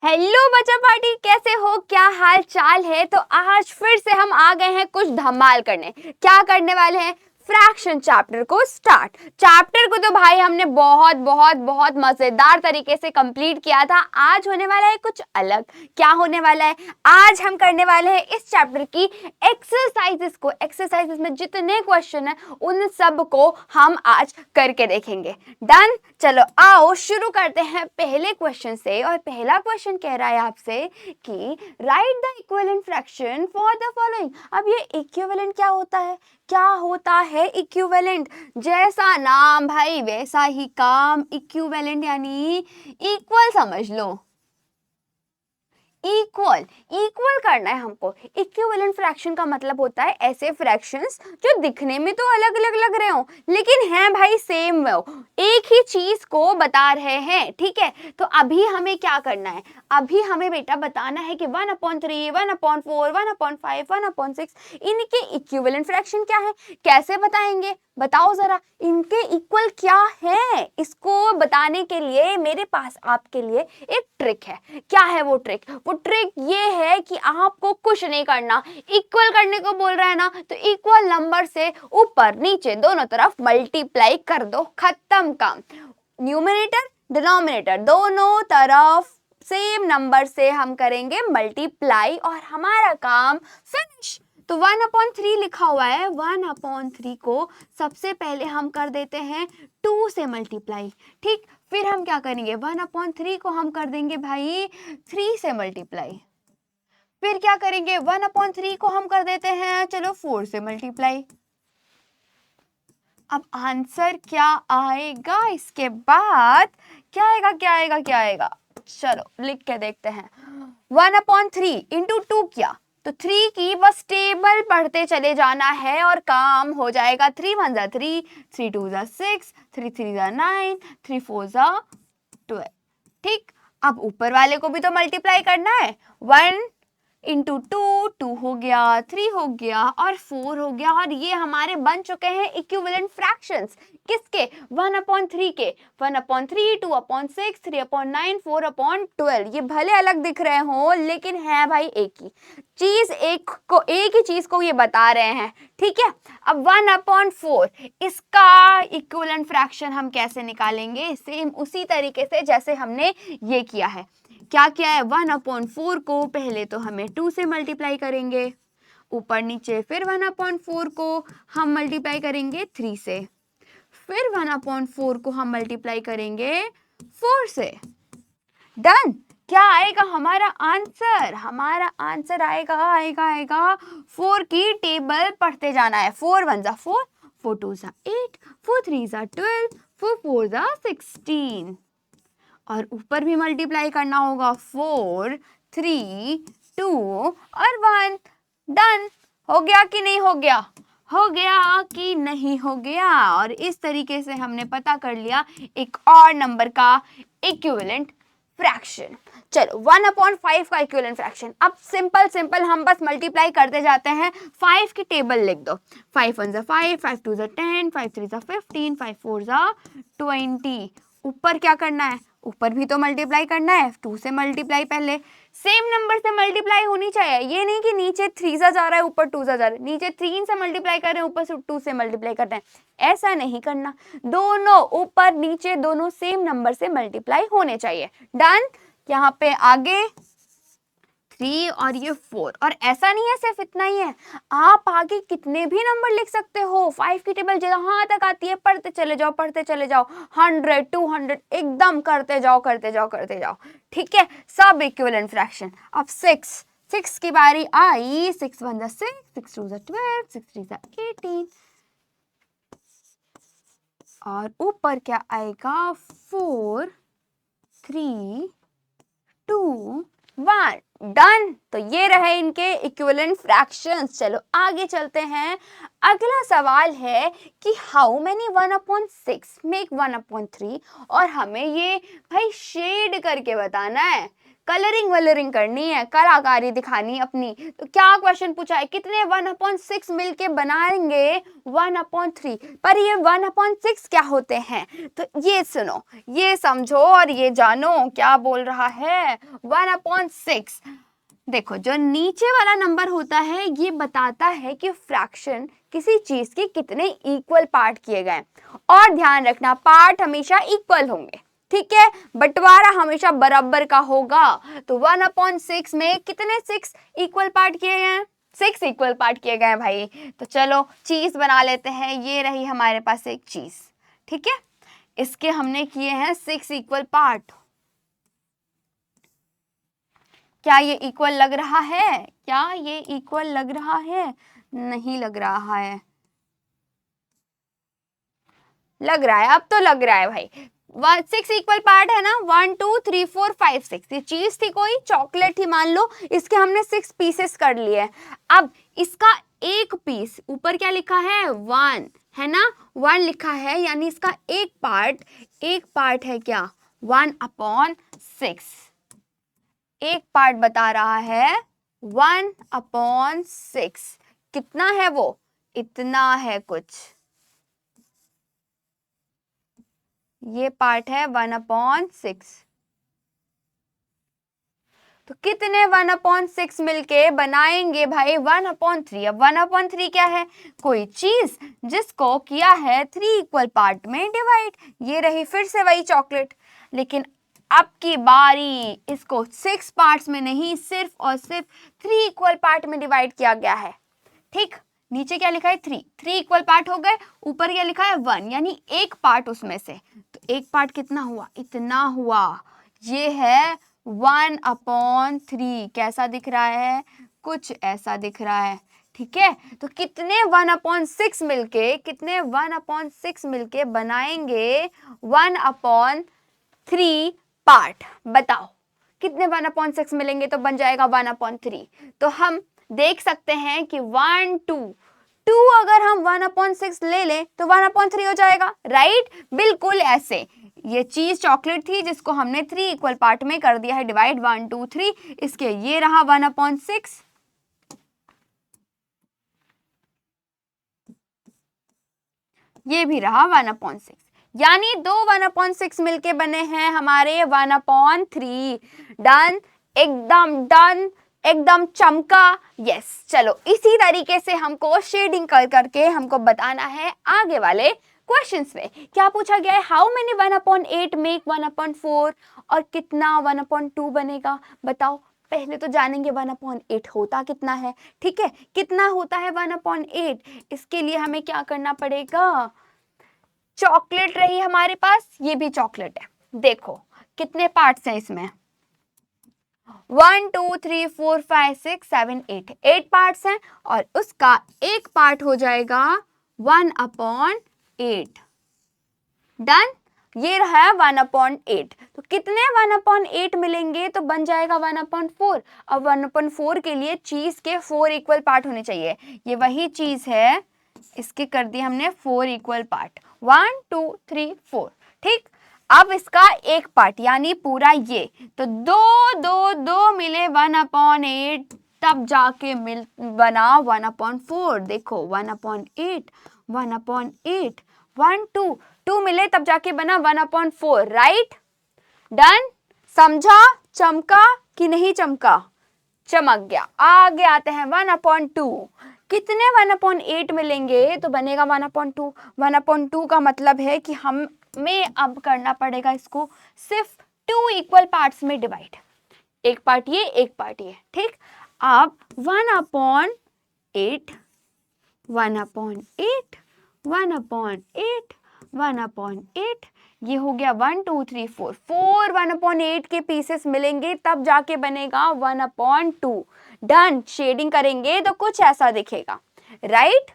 Hello बच्चा party, कैसे हो? क्या हाल चाल है? तो आज फिर से हम आ गए हैं कुछ धमाल करने। क्या करने वाले हैं? फ्रैक्शन चैप्टर को स्टार्ट। चैप्टर को तो भाई हमने बहुत बहुत बहुत मजेदार तरीके से कंप्लीट किया था। आज होने वाला है कुछ अलग। क्या होने वाला है? आज हम करने वाले हैं इस चैप्टर की एक्सरसाइजेस को। एक्सरसाइजेस में जितने क्वेश्चन है उन सब को हम आज करके देखेंगे। डन? चलो आओ शुरू करते हैं पहले क्वेश्चन से। और पहला क्वेश्चन कह रहा है आपसे कि right the equivalent fraction for the following. अब ये इक्विवेलेंट क्या होता है? क्या होता है इक्विवेलेंट? जैसा नाम भाई वैसा ही काम। इक्विवेलेंट यानी इक्वल समझ लो। इक्वल इक्वल करना है हमको। इक्विवेलेंट फ्रैक्शन का मतलब होता है ऐसे फ्रैक्शंस जो दिखने में तो अलग अलग लग रहे हो लेकिन हैं भाई सेम, वो एक ही चीज को बता रहे हैं। ठीक है, तो अभी हमें क्या करना है? अभी हमें बेटा बताना है कि 1/3, 1/4, 1/5, 1/6 इनके इक्विवेलेंट फ्रैक्शन क्या है। कैसे बताएंगे? बताओ जरा, इनके इक्वल क्या है? इसको बताने के लिए मेरे पास आपके लिए एक ट्रिक है। क्या है वो ट्रिक? वो ट्रिक ये है कि आपको कुछ नहीं करना। इक्वल करने को बोल रहा है ना, तो इक्वल नंबर से ऊपर नीचे दोनों तरफ मल्टीप्लाई कर दो, खत्म काम। न्यूमरेटर डिनोमिनेटर दोनों तरफ सेम नंबर से हम करेंगे मल्टीप्लाई और हमारा काम फिनिश। तो 1/3 लिखा हुआ है, 1/3 को सबसे पहले हम कर देते हैं 2 से मल्टीप्लाई। ठीक, फिर हम क्या करेंगे? 1/3 को हम कर देंगे भाई 3 से मल्टीप्लाई। फिर क्या करेंगे? 1/3 को हम कर देते हैं चलो 4 से मल्टीप्लाई। अब आंसर क्या आएगा इसके बाद? क्या आएगा क्या आएगा क्या आएगा? चलो लिख के देखते हैं। 1/3 इंटू 2 किया तो 3 की बस टेबल पढ़ते चले जाना है और काम हो जाएगा। 3 1 जा 3, 3 2 जा 6, 3 3 जा 9, 3 4 जा 12। ठीक, अब ऊपर वाले को भी तो मल्टीप्लाई करना है। 1 इंटू 2 हो गया, 3 हो गया और 4 हो गया। और ये हमारे बन चुके हैं इक्विवेलेंट फ्रैक्शंस। किसके? 1/3 के। 1/3, 2/6, 3/9, 4/12। ये भले अलग दिख रहे हो लेकिन है भाई एक ही चीज। एक ही चीज को ये बता रहे हैं। ठीक है, अब 1/4 इसका इक्विवेलेंट फ्रैक्शन हम कैसे निकालेंगे? सेम उसी तरीके से जैसे हमने ये किया है। क्या किया है? 1/4 को पहले तो हमें 2 से मल्टीप्लाई करेंगे, ऊपर नीचे। फिर 1/4 को हम मल्टीप्लाई करेंगे 3 से। फिर 1/4 को हम मल्टीप्लाई करेंगे 4 से। डन? क्या आएगा हमारा आंसर? हमारा आंसर आएगा 4 की टेबल पढ़ते जाना है। 4 1 जा 4, 4 2 जा 8, 4 3 जा 12, 4 4 जा 16 और ऊपर भी मल्टीप्लाई करना होगा। 4 3 2 और 1। डन? हो गया कि नहीं हो गया? हो गया कि नहीं हो गया? और इस तरीके से हमने पता कर लिया एक और नंबर का इक्विवेलेंट फ्रैक्शन। चलो 1/5 का इक्विवेलेंट फ्रैक्शन। अब सिंपल हम बस मल्टीप्लाई करते जाते हैं। 5 की टेबल लिख दो। 5 1 जा 5, 5 2 जा 10, 5 3 जा 15, 5 4 जा 20। ऊपर क्या करना है? ऊपर भी तो मल्टीप्लाई करना है। 2 से मल्टीप्लाई पहले सेम नंबर से मल्टीप्लाई होनी चाहिए। ये नहीं कि नीचे 3 जा रहा है ऊपर 2 जा रहा है, नीचे 3 से मल्टीप्लाई कर रहे हैं ऊपर से 2 से मल्टीप्लाई कर रहे हैं। ऐसा नहीं करना, दोनों ऊपर नीचे दोनों सेम नंबर से मल्टीप्लाई होने चाहिए। डन? यहाँ पे आगे 3 और ये 4। और ऐसा नहीं है सिर्फ इतना ही है, आप आगे कितने भी नंबर लिख सकते हो। 5 की टेबल जहां तक आती है पढ़ते चले जाओ 100 200 एकदम करते जाओ। ठीक है, सब इक्विवेलेंट फ्रैक्शन। अब 6 की बारी आई। 6 1 जा 6, 6 2 जा 12, 6 3 जा 18 और ऊपर क्या आएगा? 4 3 2 1। डन? तो ये रहे इनके इक्विवेलेंट फ्रैक्शंस। चलो आगे चलते हैं। अगला सवाल है कि हाउ मेनी 1/6 मेक 1/3 और हमें ये भाई शेड करके बताना है। कलरिंग वलरिंग करनी है, कलाकारी दिखानी अपनी। तो क्या क्वेश्चन पूछा है, कितने 1/6 मिलके बनाएंगे 1/3, पर ये 1/6 क्या होते हैं? तो ये सुनो, ये समझो और ये जानो क्या बोल रहा है। 1/6 देखो, जो नीचे वाला नंबर होता है ये बताता है कि फ्रैक्शन किसी चीज के कितने इक्वल पार्ट किए गए, और ध्यान रखना पार्ट हमेशा इक्वल होंगे, ठीक है, बंटवारा हमेशा बराबर का होगा। तो 1/6 में कितने 6 इक्वल पार्ट किए गए हैं? 6 इक्वल पार्ट किए गए हैं भाई। तो चलो चीज बना लेते हैं, ये रही हमारे पास एक चीज, ठीक है, इसके हमने किए हैं 6 इक्वल पार्ट। क्या ये इक्वल लग रहा है? क्या ये इक्वल लग रहा है? नहीं लग रहा है, लग रहा है, अब तो लग रहा है भाई। 6 इक्वल पार्ट है ना, 1 2 3 4 5 6। ये चीज थी कोई चॉकलेट ही मान लो, इसके हमने 6 पीसेस कर लिए। अब इसका एक पीस, ऊपर क्या लिखा है 1 है ना, 1 लिखा है, यानी इसका एक पार्ट है क्या 1/6। एक पार्ट बता रहा है 1/6। कितना है वो? इतना है कुछ, ये पार्ट है 1/6। तो कितने 1/6 मिलके बनाएंगे भाई 1/3? अब 1/3 क्या है? कोई चीज जिसको किया है 3 इक्वल पार्ट में डिवाइड। ये रही फिर से वही चॉकलेट, लेकिन अब की बारी इसको 6 पार्ट्स में नहीं, सिर्फ और सिर्फ 3 इक्वल पार्ट में डिवाइड किया गया है, ठीक। नीचे क्या लिखा है 3 इक्वल पार्ट हो गए, ऊपर क्या लिखा है 1, यानी एक पार्ट उसमें से। तो एक पार्ट कितना हुआ? इतना हुआ। ये है 1/3। कैसा दिख रहा है? कुछ ऐसा दिख रहा है, ठीक है। तो कितने 1/6 मिलके बनाएंगे 1/3 पार्ट? बताओ कितने 1/6 मिलेंगे तो बन जाएगा 1/3? तो हम देख सकते हैं कि 1 2 अगर हम 1/6 ले लें तो 1/3 हो जाएगा, राइट। बिल्कुल ऐसे ये चीज चॉकलेट थी जिसको हमने 3 इक्वल पार्ट में कर दिया है डिवाइड, 1 2 3, इसके ये रहा 1/6, ये भी रहा 1/6, यानी दो 1/6 मिलके बने हैं हमारे 1/3। डन, एकदम डन, एकदम चमका। यस, चलो इसी तरीके से हमको शेडिंग कर करके हमको बताना है आगे वाले क्वेश्चंस में। क्या पूछा गया है? हाउ मेनी 1/8 मेक 1/4, और कितना 1/2 बनेगा? बताओ। पहले तो जानेंगे 1/8 होता कितना है, ठीक है। कितना होता है 1/8? इसके लिए हमें क्या करना पड़ेगा? चॉकलेट रही हमारे पास, ये भी चॉकलेट है, देखो कितने पार्ट्स हैं इसमें, 1 2 3 4 5 6 7 8, 8 पार्ट्स हैं, और उसका एक पार्ट हो जाएगा 1/8। डन, ये रहा 1/8। तो कितने 1/8 मिलेंगे तो बन जाएगा 1/4? अब 1/4 के लिए चीज के 4 इक्वल पार्ट होने चाहिए। ये वही चीज है, इसके कर दिए हमने 4 इक्वल पार्ट, 1 2 3 4, ठीक। अब इसका एक पार्ट यानी पूरा ये, तो 2 2 2 मिले 1/8, तब जाके मिल बना 1/4। देखो 1/8 1/8, 1 2 2 मिले तब जाके बना 1/4, राइट। डन, समझा? चमका कि नहीं चमका? चमक गया। आगे आते हैं 1/2। कितने 1/8 मिलेंगे तो बनेगा 1/2? 1/2 का मतलब है कि हमें अब करना पड़ेगा इसको सिर्फ 2 इक्वल पार्ट्स में डिवाइड, एक पार्ट ये एक पार्ट ये, ठीक। अब 1/8 1/8 1/8 1/8, ये हो गया 1 2 3 4, 4 1/8 के पीसेस मिलेंगे तब जाके बनेगा 1/2। डन, शेडिंग करेंगे तो कुछ ऐसा दिखेगा, राइट,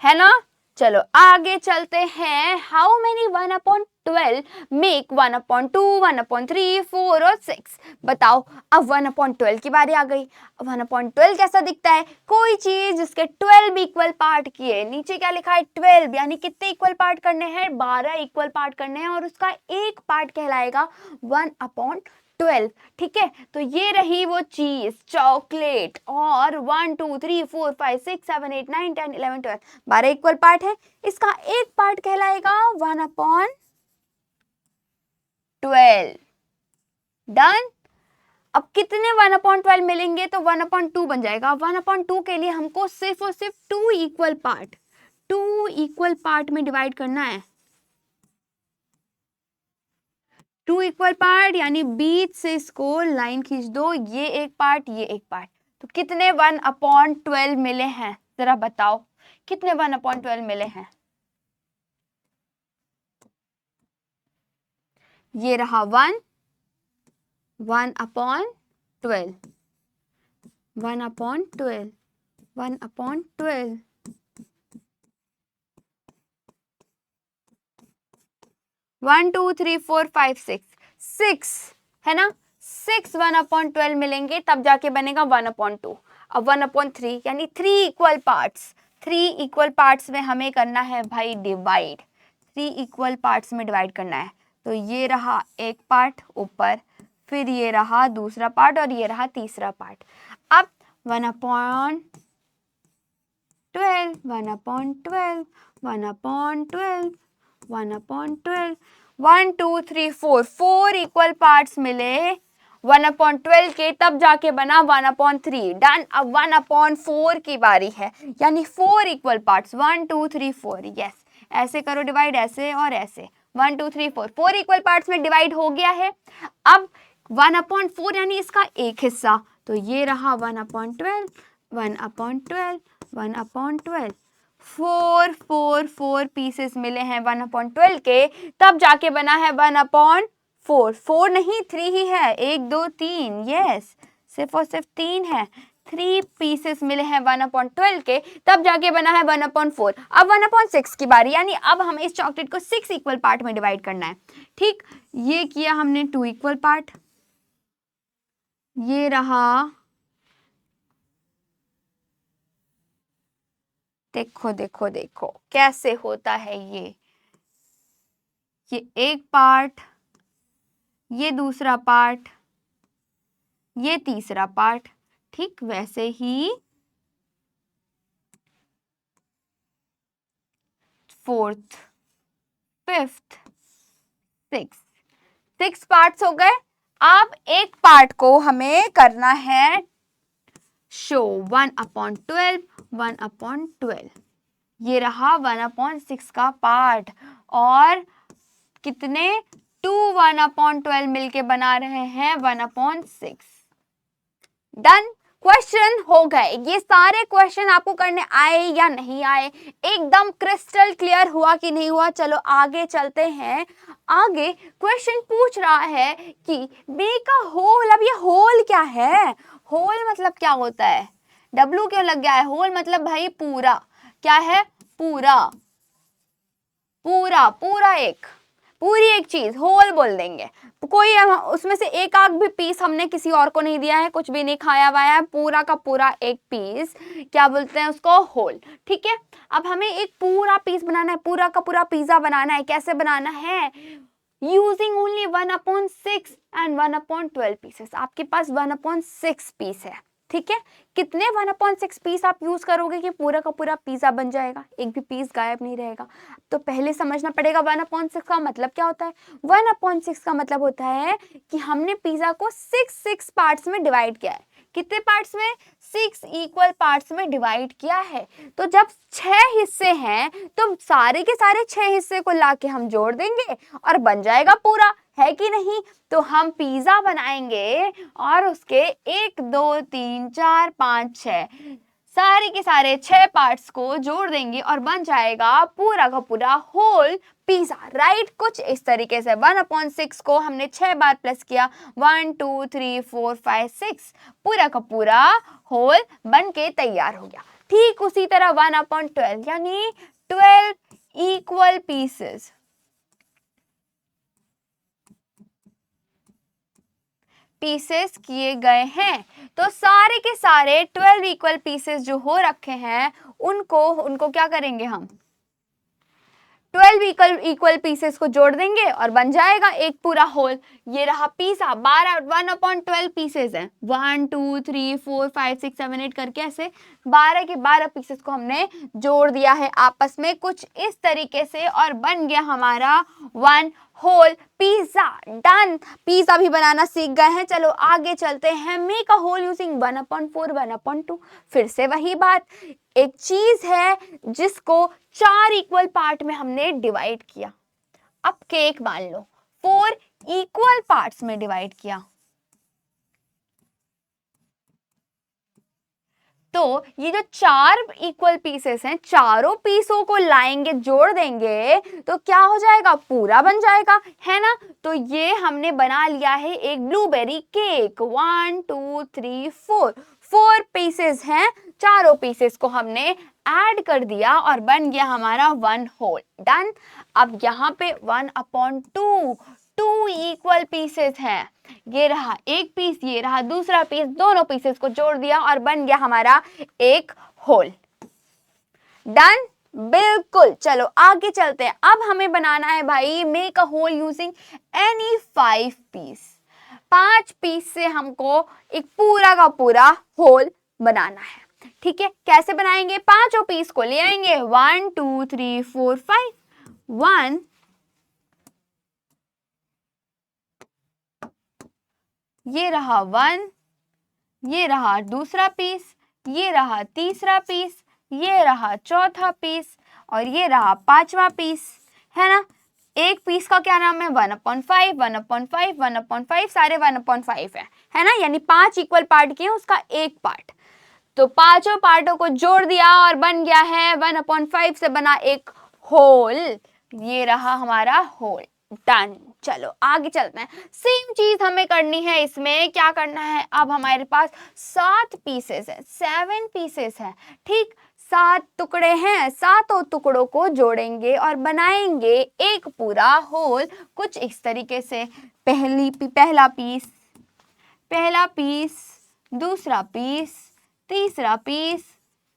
है ना। चलो आगे चलते हैं। हाउ मेनी 1/12 मेक 1/2 1/3 4 और 6? बताओ। अब 1/12 की बारी आ गई। 1/12 कैसा दिखता है? कोई चीज जिसके 12 इक्वल पार्ट किए। नीचे क्या लिखा है 12, यानी कितने इक्वल पार्ट करने हैं? 12 इक्वल पार्ट करने हैं, और उसका एक पार्ट कहलाएगा 1/12। 12, ठीक है। तो ये रही वो चीज चॉकलेट, और 1 2 3 4 5 6 7 8 9 10 11 12 12 इक्वल पार्ट है। इसका एक पार्ट कहलाएगा 1/12। डन। अब कितने 1/12 मिलेंगे? तो 1/2 बन जाएगा। 1/2 के लिए हमको सिर्फ और सिर्फ 2 इक्वल पार्ट में डिवाइड करना है। 2 इक्वल पार्ट यानी बीच से इसको लाइन खींच दो, ये एक पार्ट, ये एक पार्ट। तो कितने 1/12 मिले हैं जरा बताओ, कितने 1/12 मिले हैं? ये रहा 1/12 1/12 1/12 1 2 3 4 5 6 है ना। 6 1/12 मिलेंगे तब जाके बनेगा 1/2। अब 1/3 यानी 3 इक्वल पार्ट्स। 3 इक्वल पार्ट्स में हमें करना है भाई डिवाइड। 3 इक्वल पार्ट्स में डिवाइड करना है। तो ये रहा एक पार्ट ऊपर, फिर ये रहा दूसरा पार्ट, और ये रहा तीसरा पार्ट। अब 1/12 1/12 1/12 1/12 1 2 3 4 इक्वल पार्ट्स मिले 1/12 के, तब जाके बना 1/3। डन। अब 1/4 की बारी है, यानी 4 इक्वल पार्ट्स 1 2 3 4। यस, ऐसे करो डिवाइड, ऐसे और ऐसे। 1 2 3 4 इक्वल पार्ट्स में डिवाइड हो गया है। अब 1/4 यानी इसका एक हिस्सा, तो ये रहा 1/12 1/12 1/12। 4 पीसेस मिले हैं 1/12 के, तब जाके बना है 1/4। 4 नहीं 3 ही है, 1 2 3। यस, सिर्फ और सिर्फ 3 है। 3 पीसेस मिले हैं 1/12 के, तब जाके बना है 1/4। अब 1/6 की बारी, यानी अब हमें इस चॉकलेट को 6 इक्वल पार्ट में डिवाइड करना है। ठीक, ये किया हमने 2 इक्वल पार्ट। ये रहा, देखो देखो देखो कैसे होता है ये एक पार्ट, ये दूसरा पार्ट, ये तीसरा पार्ट। ठीक वैसे ही 4th 5th 6 पार्ट्स हो गए। अब एक पार्ट को हमें करना है शो 1/12 1/12। ये रहा 1/6 का पार्ट, और कितने 2 1/12 मिलके बना रहे हैं 1/6। डन। क्वेश्चन हो गए। ये सारे क्वेश्चन आपको करने आए या नहीं आए, एकदम क्रिस्टल क्लियर हुआ कि नहीं हुआ? चलो आगे चलते हैं। आगे क्वेश्चन पूछ रहा है कि मेक अ होल। अब ये होल क्या है? होल मतलब क्या होता है? डब्लू क्यों लग गया है? होल मतलब भाई पूरा। क्या है? पूरा पूरा पूरा एक, पूरी एक चीज होल बोल देंगे। कोई उसमें से एक आध भी पीस हमने किसी और को नहीं दिया है, कुछ भी नहीं खाया हुआ है, पूरा का पूरा एक पीस, क्या बोलते हैं उसको? होल। ठीक है। अब हमें एक पूरा पीस बनाना है, पूरा का पूरा पिज्जा बनाना है। कैसे बनाना है? Using only 1/6 and 1/12 pieces. आपके पास 1/6 पीस है, ठीक है। कितने 1/6 पीस आप यूज करोगे कि पूरा का पूरा पिज्जा बन जाएगा? एक भी पीस गायब नहीं रहेगा। तो पहले समझना पड़ेगा 1/6 का मतलब क्या होता है। 1/6 का मतलब होता है कि हमने पिज्जा को 6 पार्ट्स में डिवाइड किया है। कितने पार्ट्स में? 6 इक्वल पार्ट्स में डिवाइड किया है। तो जब 6 हिस्से हैं तो सारे के सारे 6 हिस्से को लाके हम जोड़ देंगे और बन जाएगा पूरा, है कि नहीं? तो हम पिज्जा बनाएंगे और उसके 1 2 3 4 5 6 सारे के सारे 6 पार्ट्स को जोड़ देंगे और बन जाएगा पूरा का पूरा होल पिज्जा। राइट, कुछ इस तरीके से 1/6 को हमने 6 बार प्लस किया, 1 2 3 4 5 6, पूरा का पूरा होल बन के तैयार हो गया। ठीक उसी तरह 1/12 यानी 12 इक्वल पीसेस किए गए हैं। तो सारे के सारे 12 इक्वल पीसेस जो हो रखे हैं उनको क्या करेंगे हम? 12 इक्वल पीसेस को जोड़ देंगे और बन जाएगा एक पूरा होल। ये रहा पिज्जा, 12 1/12 पीसेस हैं, 1 2 3 4 5 6 7 8 करके ऐसे 12 के 12 पीसेस को हमने जोड़ दिया है आपस में कुछ इस तरीके से और बन गया हमारा 1 होल पिज्जा। डन, पिज्जा भी बनाना सीख गए हैं। चलो आगे चलते हैं। Make a hole using 1/4 1/2। फिर से वही बात, एक चीज है जिसको 4 इक्वल पार्ट में हमने डिवाइड किया। अब केक मान लो 4 इक्वल पार्ट्स में डिवाइड किया, तो ये जो 4 इक्वल पीसेस हैं, चारों पीसों को लाएंगे, जोड़ देंगे तो क्या हो जाएगा, पूरा बन जाएगा, है ना। तो ये हमने बना लिया है एक ब्लूबेरी केक। 1 2 3 4 पीसेस हैं, चारों पीसेस को हमने ऐड कर दिया और बन गया हमारा 1 होल। डन। अब यहाँ पे 1/2 2 इक्वल पीसेस हैं, ये रहा एक पीस, ये रहा दूसरा पीस, दोनों पीसेस को जोड़ दिया और बन गया हमारा एक होल। डन, बिल्कुल। चलो आगे चलते हैं। अब हमें बनाना है भाई make a hole using any 5 piece. 5 piece से हमको एक पूरा का पूरा होल बनाना है। ठीक है, कैसे बनाएंगे, पांचों पीस को ले आएंगे, 1 2 3 4 5। 1 ये रहा 1, ये रहा दूसरा पीस, ये रहा तीसरा पीस, ये रहा चौथा पीस और ये रहा पांचवा पीस, है ना। एक पीस का क्या नाम है, 1/5 1/5 1/5, सारे 1/5 है ना, यानी 5 इक्वल पार्ट किए उसका एक पार्ट। तो पांचों पार्टों को जोड़ दिया और बन गया है 1/5 से बना एक होल। ये रहा हमारा होल। डन। चलो आगे चलते हैं। सेम चीज हमें करनी है, इसमें क्या करना है, अब हमारे पास 7 पीसेस है, 7 पीसेस है, ठीक, 7 टुकड़े हैं, सातों टुकड़ों को जोड़ेंगे और बनाएंगे एक पूरा होल कुछ इस तरीके से। पहला पीस, दूसरा पीस, तीसरा पीस,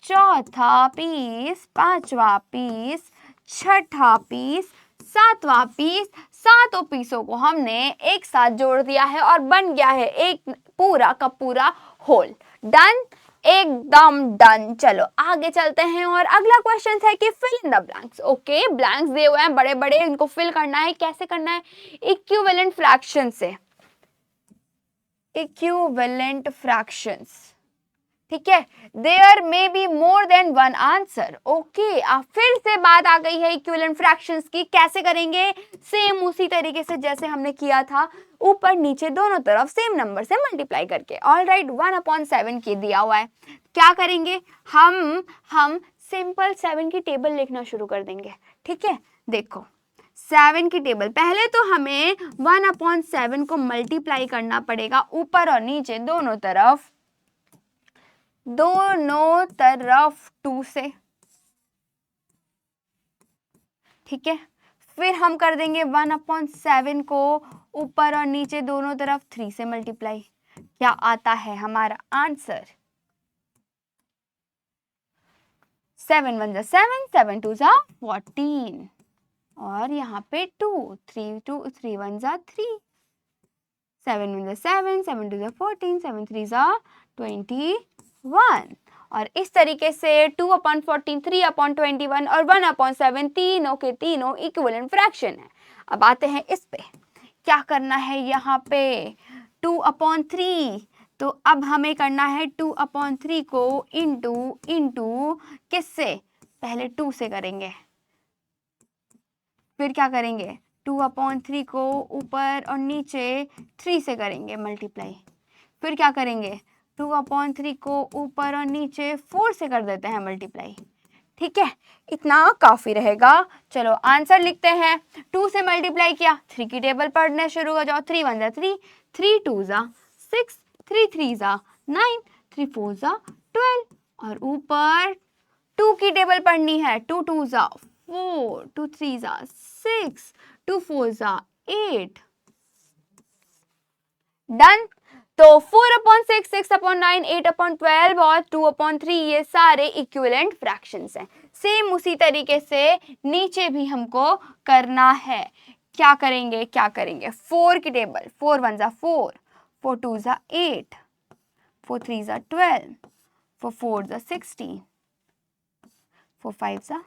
चौथा पीस, पांचवा पीस, छठा पीस, सातवां पीस, सातों पीसों को हमने एक साथ जोड़ दिया है और बन गया है एक पूरा का पूरा होल। डन, एकदम डन। चलो आगे चलते हैं और अगला क्वेश्चन है कि fill in the blanks. Okay, blanks दिए हुए हैं बड़े बड़े, इनको फिल करना है। कैसे करना है, इक्विवेलेंट फ्रैक्शन से, इक्विवेलेंट फ्रैक्शंस, ठीक है। There may be more than one answer. Okay, अब फिर से बात आ गई है इक्विवेलेंट फ्रैक्शंस की। कैसे करेंगे, सेम उसी तरीके से जैसे हमने किया था, ऊपर नीचे दोनों तरफ सेम नंबर से मल्टीप्लाई करके। ऑलराइट, 1/7 की दिया हुआ है, क्या करेंगे, हम सिंपल 7 की टेबल लिखना शुरू कर देंगे। ठीक है, देखो 7 की टेबल, पहले तो हमें 1/7 को मल्टीप्लाई करना पड़ेगा ऊपर और नीचे दोनों तरफ 2 से, ठीक है। फिर हम कर देंगे 1/7 को ऊपर और नीचे दोनों तरफ 3 से मल्टीप्लाई। क्या आता है हमारा आंसर, 7 1 7, 7 2 14 और यहाँ पे 2 3 2 3 1 3, 7 1 7, 7 2 14, 7 3 21 और इस तरीके से 2/14, 3/21 और 1/7 तीनों के तीनों इक्विवेलेंट फ्रैक्शन है। अब आते हैं इस पे, क्या करना है यहाँ पे 2/3, तो अब हमें करना है 2/3 को इंटू किससे, पहले 2 से करेंगे, फिर क्या करेंगे 2/3 को ऊपर और नीचे 3 से करेंगे मल्टीप्लाई, फिर क्या करेंगे 2/3 को ऊपर और नीचे 4 से कर देते हैं मल्टीप्लाई। ठीक है, इतना काफी रहेगा। चलो आंसर लिखते हैं, 2 से मल्टीप्लाई किया, 3 की टेबल पढ़ने शुरू हो जाओ, 3 1 3, 3 2 6, 3 3 9, 3 4 12 और ऊपर 2 की टेबल पढ़नी है, 2 2 4, 2 3 6, 2 4 8। डन। तो 4/6, 6/9, 8/12 और 2/3 ये सारे इक्विवेलेंट फ्रैक्शंस हैं। सेम उसी तरीके से नीचे भी हमको करना है। क्या करेंगे 4 की टेबल, 4 1 जा 4, 4 2 जा 8, 4 3 जा 12, 4 4 जा 16, 4 5 जा,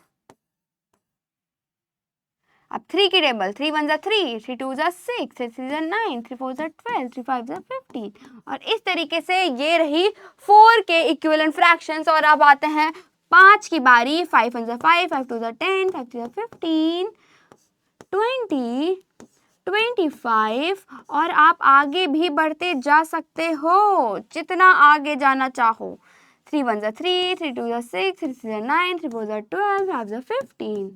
अब 3 की टेबल, 3 1 जा 3, 3 2 जा 6, 3 3 जा 9, 3 4 जा 12, 3 5 जा 15 और इस तरीके से ये रही 4 के इक्विवेलेंट फ्रैक्शंस। और अब आते हैं 5 की बारी, 5 1 जा 5, 5 2 जा 10, 5 3 जा 15, 20, 25 और आप आगे भी बढ़ते जा सकते हो जितना आगे जाना चाहो। 3 1 जा 3, 3 2 जा 6, 3 3 जा 9, 3 4 जा 12, 5 जा 15।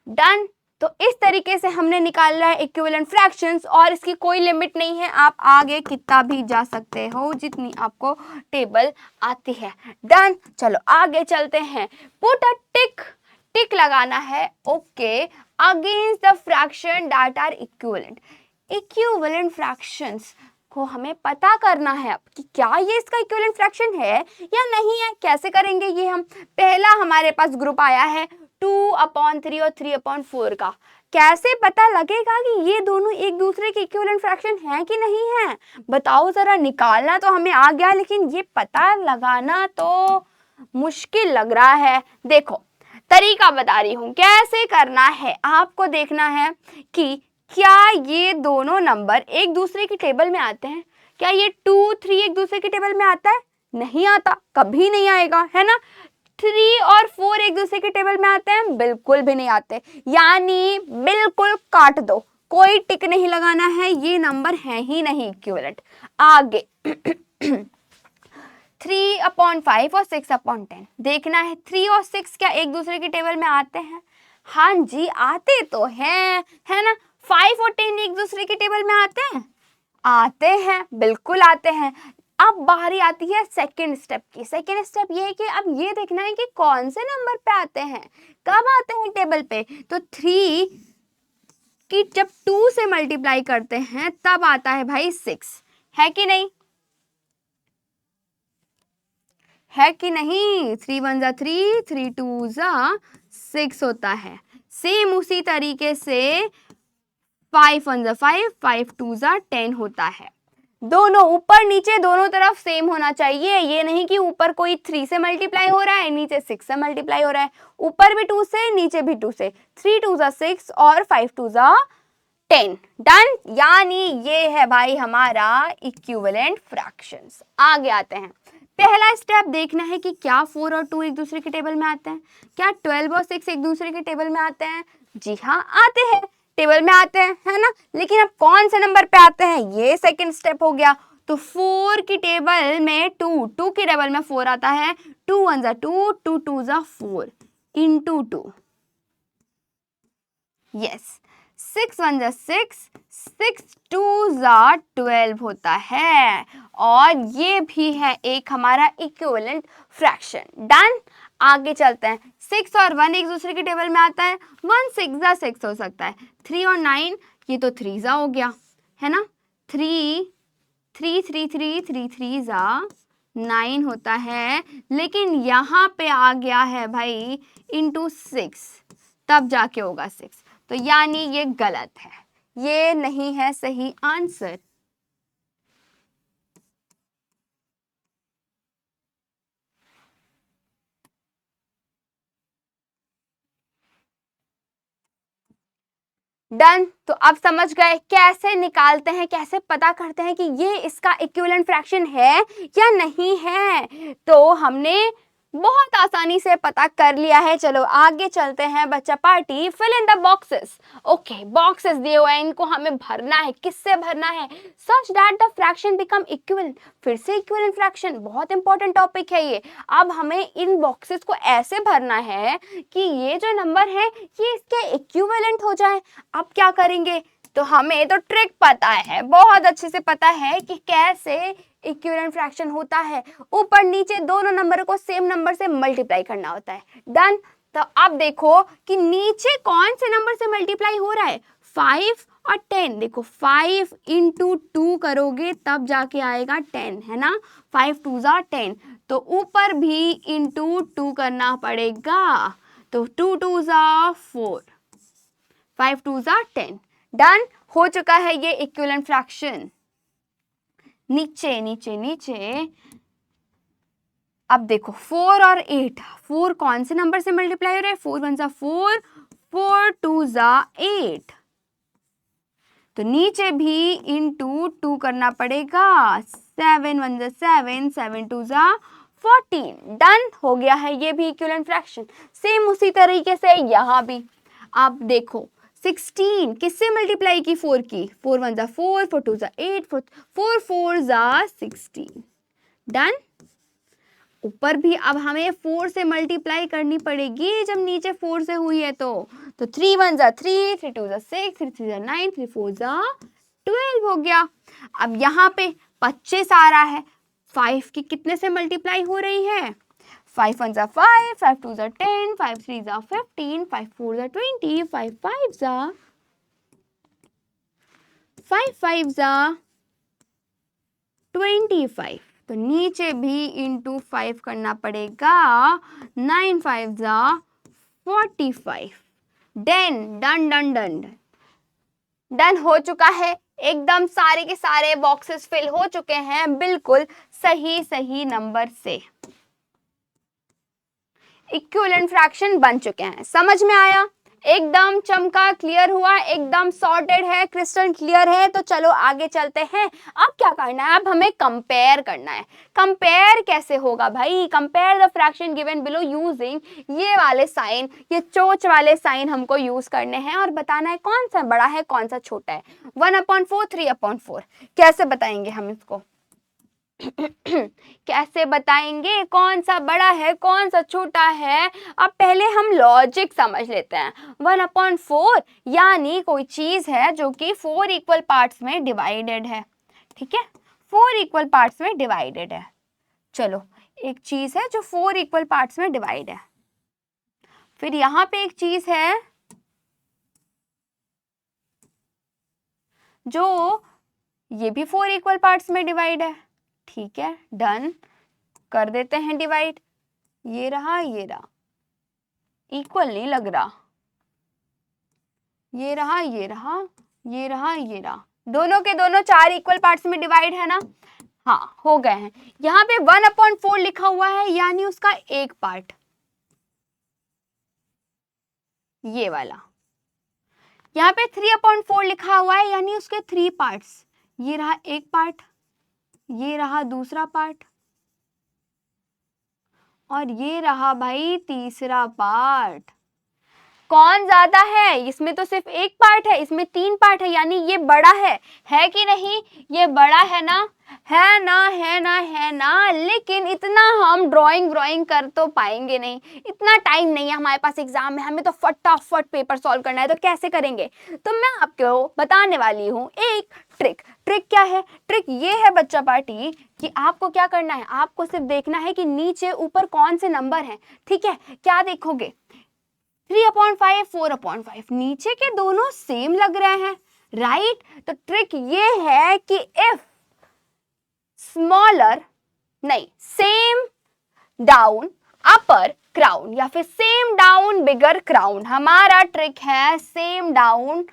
डन। तो इस तरीके से हमने निकाला है इक्विवेलेंट फ्रैक्शंस और इसकी कोई लिमिट नहीं है, आप आगे कितना भी जा सकते हो जितनी आपको टेबल आती है। डन। चलो आगे चलते हैं। पुट अ टिक, टिक लगाना है okay against the fraction that are equivalent. Equivalent fractions को हमें पता करना है अब कि क्या ये इसका इक्विवेलेंट फ्रैक्शन है या नहीं है। कैसे करेंगे ये हम, पहला हमारे पास ग्रुप आया है 2/3 और 3/4 का। कैसे पता लगेगा कि ये दोनों एक दूसरे के इक्विवेलेंट फ्रैक्शन है कि नहीं है, बताओ जरा। निकालना तो हमें आ गया लेकिन ये पता लगाना तो मुश्किल लग रहा है। देखो तरीका बता रही हूँ कैसे करना है। आपको देखना है कि क्या ये दोनों नंबर एक दूसरे की टेबल में आते हैं। क्या ये 2 3 एक दूसरे की टेबल में आता है? नहीं आता, कभी नहीं आएगा, है ना। 3 और 4 एक दूसरे की टेबल में आते हैं? बिल्कुल भी नहीं आते, यानी बिल्कुल काट दो, कोई टिक नहीं लगाना है, ये नंबर है ही नहीं इक्विवेलेंट। आगे 3/5 और 6/10 देखना है। 3 और 6 क्या एक दूसरे की टेबल में आते हैं? हाँ जी आते तो हैं, है ना। 5 और 10 एक दूसरे की टेबल में आते हैं? आते हैं, बिल्कुल आते हैं। अब बारी आती है सेकंड स्टेप की। सेकंड स्टेप ये है कि अब ये देखना है कि कौन से नंबर पे आते हैं, कब आते हैं टेबल पे। तो 3 की जब 2 से मल्टीप्लाई करते हैं तब आता है भाई 6, है कि नहीं, है कि नहीं। 3 1 जा 3, 3 2 जा 6 होता है। सेम उसी तरीके से 5 1 जा 5, 5 2 जा 10 होता है। दोनों ऊपर नीचे दोनों तरफ सेम होना चाहिए। ये नहीं कि ऊपर कोई 3 से मल्टीप्लाई हो रहा है नीचे 6 से मल्टीप्लाई हो रहा है, ऊपर भी 2 से नीचे भी 2 से। 3 2 जा 6 और 5 2 जा 10। डन, यानी ये है भाई हमारा इक्विवेलेंट फ्रैक्शंस। आगे आते हैं। पहला स्टेप देखना है कि क्या 4 और 2 एक दूसरे के टेबल में आते हैं, क्या 12 और 6 एक दूसरे के टेबल में आते हैं। जी हाँ आते हैं, टेबल में आते हैं, है ना। लेकिन अब कौन से नंबर पे आते हैं, ये सेकंड स्टेप हो गया। तो 4 की टेबल में 2 की टेबल में 4 आता है। 2 1 जा 2, 2 2 जा 4 इंटू 2, यस। 6 1 जा 6, 6 2 जा 12 होता है और ये भी है एक हमारा इक्विवेलेंट फ्रैक्शन। डन। आगे चलते हैं। 6 और 1 एक दूसरे के टेबल में आता है। 1 6 जा 6 हो सकता है। 3 और 9 ये तो 3 जा हो गया, है ना। 3 3 3 3 3 3 जा 9 होता है, लेकिन यहाँ पे आ गया है भाई इंटू 6, तब जाके होगा 6। तो यानी ये गलत है, ये नहीं है सही आंसर। डन। तो अब समझ गए कैसे निकालते हैं, कैसे पता करते हैं कि ये इसका इक्विवेलेंट फ्रैक्शन है या नहीं है। तो हमने बहुत आसानी से पता कर लिया है। चलो आगे चलते हैं बच्चा party. Fill in the boxes. Okay, boxes दिए हुए हैं, इनको हमें भरना है। किससे भरना है? Such that the fraction become equivalent. फिर से इक्विवेलेंट फ्रैक्शन, बहुत इंपॉर्टेंट टॉपिक है ये। अब हमें इन बॉक्सेस को ऐसे भरना है कि ये जो नंबर है ये इसके इक्विवेलेंट हो जाए। अब क्या करेंगे? तो हमें तो ट्रिक पता है, बहुत अच्छे से पता है कि कैसे इक्विवेलेंट फ्रैक्शन होता है। ऊपर नीचे दोनों नंबर को सेम नंबर से मल्टीप्लाई करना होता है। डन। तो अब देखो कि नीचे कौन से नंबर से मल्टीप्लाई हो रहा है, 5 और 10। देखो 5 इंटू 2 करोगे तब जाके आएगा 10, है ना। 5 2 जा 10, तो ऊपर भी इंटू 2 करना पड़ेगा। तो 2 2 ज़ा 4, 5 2 ज़ा 10। डन, हो चुका है ये इक्विवेलेंट फ्रैक्शन। नीचे नीचे नीचे अब देखो 4 और 8, 4 कौन से नंबर से मल्टीप्लाई हो रहे हैं? 4 1 ज़ा 4, 4 2 ज़ा 8। तो नीचे भी इंटू 2 करना पड़ेगा। 7 1 ज़ा 7, 7 2 ज़ा 14। डन, हो गया है ये भी इक्विवेलेंट फ्रैक्शन। सेम उसी तरीके से यहाँ भी। अब देखो 16 किससे मल्टीप्लाई की? 4 की। 4 1 ज़ा 4, 4 2 ज़ा 8, 4 4 ज़ा 16। डन। ऊपर भी अब हमें 4 से मल्टीप्लाई करनी पड़ेगी जब नीचे 4 से हुई है तो 3 1 ज़ा 3, 3 2 ज़ा 6, 3 3 ज़ा 9, 3 4 ज़ा 12 हो गया। अब यहाँ पे 25 आ रहा है, 5 की कितने से मल्टीप्लाई हो रही है? 5 1 ज़ा 5, 5 2 ज़ा 10, 5 3 ज़ा 15, 5 4 ज़ा 20, 5 5 ज़ा 25। तो नीचे भी इंटू 5 करना पड़ेगा। 9 5 ज़ा 45। Done done done done done हो चुका है। एकदम सारे के सारे बॉक्सेस फिल हो चुके हैं बिल्कुल सही सही नंबर से। इक्विवेलेंट फ्रैक्शन बन चुके हैं। समझ में आया? एकदम चमका, क्लियर हुआ, एकदम सॉर्टेड है, क्रिस्टल क्लियर है। तो चलो आगे चलते हैं। अब क्या करना है? अब हमें कंपेयर करना है। कंपेयर कैसे होगा भाई? Compare the fraction given below using ये वाले साइन, ये चोच वाले साइन हमको यूज करने हैं और बताना है कौन सा बड़ा है कौन सा छोटा है। 1/4, 3/4 कैसे बताएंगे हम इसको? कैसे बताएंगे कौन सा बड़ा है कौन सा छोटा है? अब पहले हम लॉजिक समझ लेते हैं। 1/4 यानी कोई चीज है जो कि 4 इक्वल पार्ट्स में डिवाइडेड है। ठीक है, 4 इक्वल पार्ट्स में डिवाइडेड है। चलो, एक चीज है जो 4 इक्वल पार्ट्स में डिवाइड है। फिर यहां पे एक चीज है जो ये भी 4 इक्वल पार्ट्स में डिवाइड है। ठीक है, डन कर देते हैं डिवाइड। ये रहा, ये रहा, इक्वल नहीं लग रहा। ये रहा, ये रहा, ये रहा, ये रहा, दोनों के दोनों 4 इक्वल पार्ट्स में डिवाइड है ना? हाँ, हो गए हैं। यहाँ पे 1/4 लिखा हुआ है यानी उसका एक पार्ट ये वाला। यहाँ पे 3/4 लिखा हुआ है यानी उसके 3 पार्ट्स। ये रहा एक पार्ट, ये रहा दूसरा पार्ट, और ये रहा भाई तीसरा पार्ट। कौन ज्यादा है? इसमें तो सिर्फ एक पार्ट है, इसमें 3 पार्ट है यानी ये बड़ा है कि नहीं? ये बड़ा है ना? है ना, है ना, है ना। लेकिन इतना हम ड्राइंग कर तो पाएंगे नहीं, इतना टाइम नहीं है हमारे पास एग्जाम में। हमें तो फटाफट पेपर सॉल्व करना है, तो कैसे करेंगे? तो मैं आपको बताने वाली हूँ एक ट्रिक। ट्रिक क्या है? ट्रिक ये है बच्चा पार्टी कि आपको क्या करना है, आपको सिर्फ देखना है कि नीचे ऊपर कौन से नंबर हैं। ठीक है, क्या देखोगे? 3/5, 4/5, नीचे के दोनों सेम लग रहे हैं, राइट? तो ट्रिक ये है कि इफ स्मॉलर नहीं, सेम डाउन अपर क्राउन या फिर सेम डाउन बिगर क्राउन। हमारा ट्रिक है same down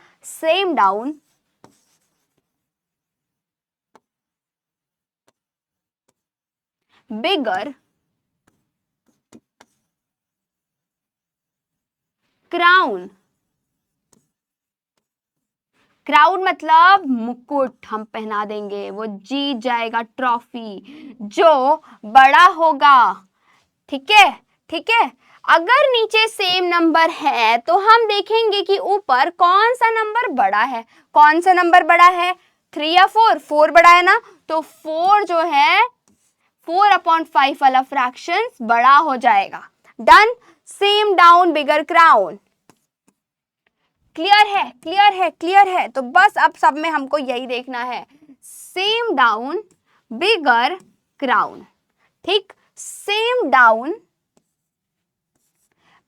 bigger crown. Crown मतलब मुकुट हम पहना देंगे, वो जीत जाएगा ट्रॉफी जो बड़ा होगा। ठीक है, ठीक है। अगर नीचे सेम नंबर है तो हम देखेंगे कि ऊपर कौन सा नंबर बड़ा है। कौन सा नंबर बड़ा है? 3 या 4? 4 बड़ा है ना, तो 4 जो है 4/5 वाला फ्रैक्शन बड़ा हो जाएगा। Done. Same down bigger crown. Clear है, क्लियर है, क्लियर है। तो बस अब सब में हमको यही देखना है, सेम डाउन बिगर क्राउन। ठीक, same down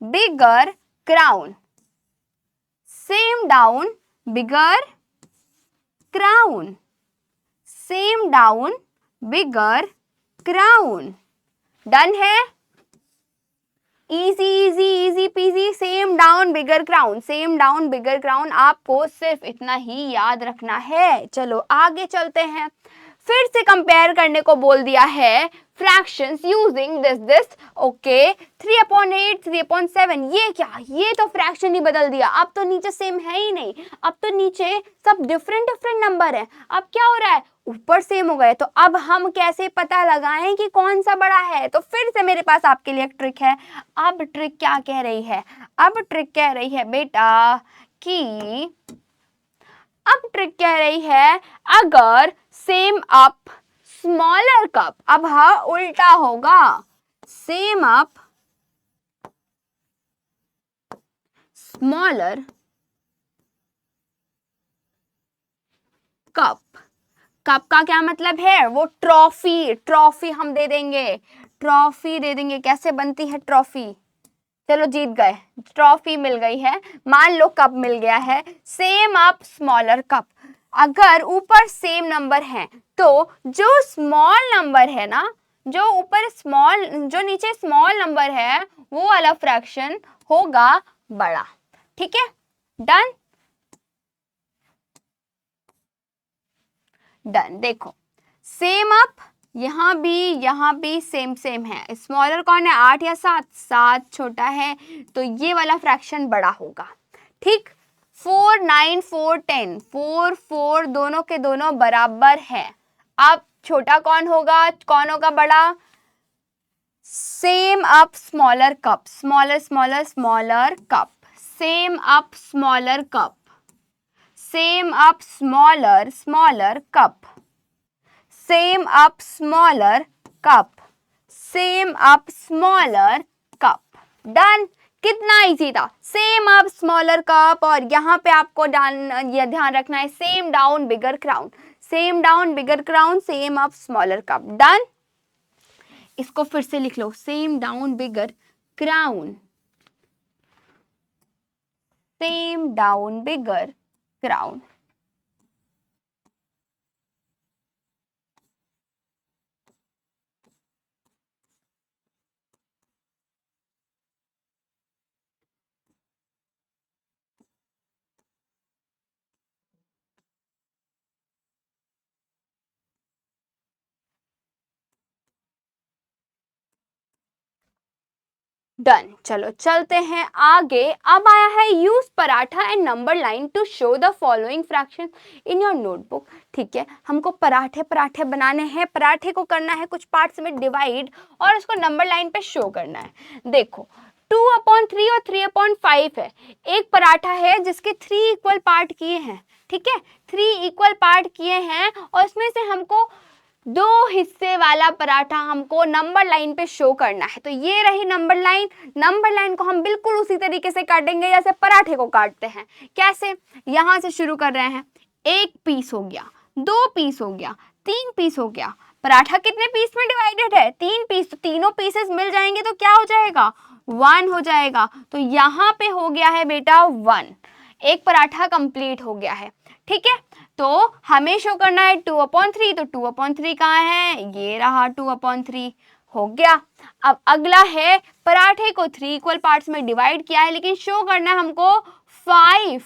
bigger crown, same down bigger crown, same down bigger crown. Done है, easy easy easy peasy, same down bigger crown, same down bigger crown, आपको सिर्फ इतना ही याद रखना है। चलो आगे चलते हैं, फिर से कंपेयर करने को बोल दिया है फ्रैक्शंस यूजिंग दिस ओके 3/8 3/7, ये क्या, ये तो फ्रैक्शन ही बदल दिया, अब तो नीचे सेम है ही नहीं, अब तो नीचे सब डिफरेंट डिफरेंट नंबर है, अब क्या हो रहा है, ऊपर सेम हो गए। तो अब हम कैसे पता लगाएं कि कौन सा बड़ा है, तो फिर से मेरे पास आपके लिए एक ट्रिक है। अब ट्रिक क्या कह रही है, अब ट्रिक कह रही है बेटा कि अब ट्रिक कह रही है अगर सेम अप स्मॉलर कप, अब हाँ उल्टा होगा, same up smaller cup, cup का क्या मतलब है, वो ट्रॉफी, ट्रॉफी हम दे देंगे, ट्रॉफी दे देंगे। कैसे बनती है ट्रॉफी, चलो जीत गए, ट्रॉफी मिल गई है, मान लो कप मिल गया है, सेम अप स्मॉलर कप। अगर ऊपर सेम नंबर है तो जो स्मॉल नंबर है ना, जो ऊपर स्मॉल, जो नीचे स्मॉल नंबर है वो वाला फ्रैक्शन होगा बड़ा, ठीक है, डन डन। देखो सेम अप, यहाँ भी सेम सेम है, स्मॉलर कौन है 8 या 7, 7 छोटा है, तो ये वाला फ्रैक्शन बड़ा होगा, ठीक। 4 9 4 10, 4 4 दोनों के दोनों बराबर है, अब छोटा कौन होगा बड़ा, same up smaller cup, smaller smaller smaller cup, same up smaller cup, same up smaller smaller cup, same up smaller cup, same up smaller cup, done. कितना इजी था, सेम अप स्मॉलर कप, और यहाँ पे आपको ये ध्यान रखना है same down bigger crown, same down bigger crown, same up smaller cup, done. इसको फिर से लिख लो, same down bigger crown, same down bigger crown. Done, चलो चलते हैं आगे। अब आया है यूज पराठा and number line to show the following fraction in your notebook. ठीक है, हमको पराठे पराठे बनाने हैं, पराठे को करना है कुछ पार्ट्स में डिवाइड और उसको नंबर लाइन पे शो करना है। देखो 2/3 और 3/5 है, एक पराठा है जिसके 3 इक्वल पार्ट किए हैं, ठीक है, 3 इक्वल पार्ट किए हैं और उसमें से हमको 2 हिस्से वाला पराठा हमको नंबर लाइन पे शो करना है। तो ये रही नंबर लाइन, नंबर लाइन को हम बिल्कुल उसी तरीके से काटेंगे जैसे पराठे को काटते हैं। कैसे, यहां से शुरू कर रहे हैं, 1 पीस हो गया, 2 पीस हो गया, 3 पीस हो गया। पराठा कितने पीस में डिवाइडेड है, 3 पीस, तो तीनों पीसेस मिल जाएंगे तो क्या हो जाएगा, 1 हो जाएगा। तो यहाँ पे हो गया है बेटा 1, एक पराठा कंप्लीट हो गया है, ठीक है। तो हमें शो करना है 2/3, तो 2/3 कहाँ है, ये रहा 2/3 हो गया। अब अगला है पराठे को 3 इक्वल पार्ट्स में डिवाइड किया है लेकिन शो करना है हमको 5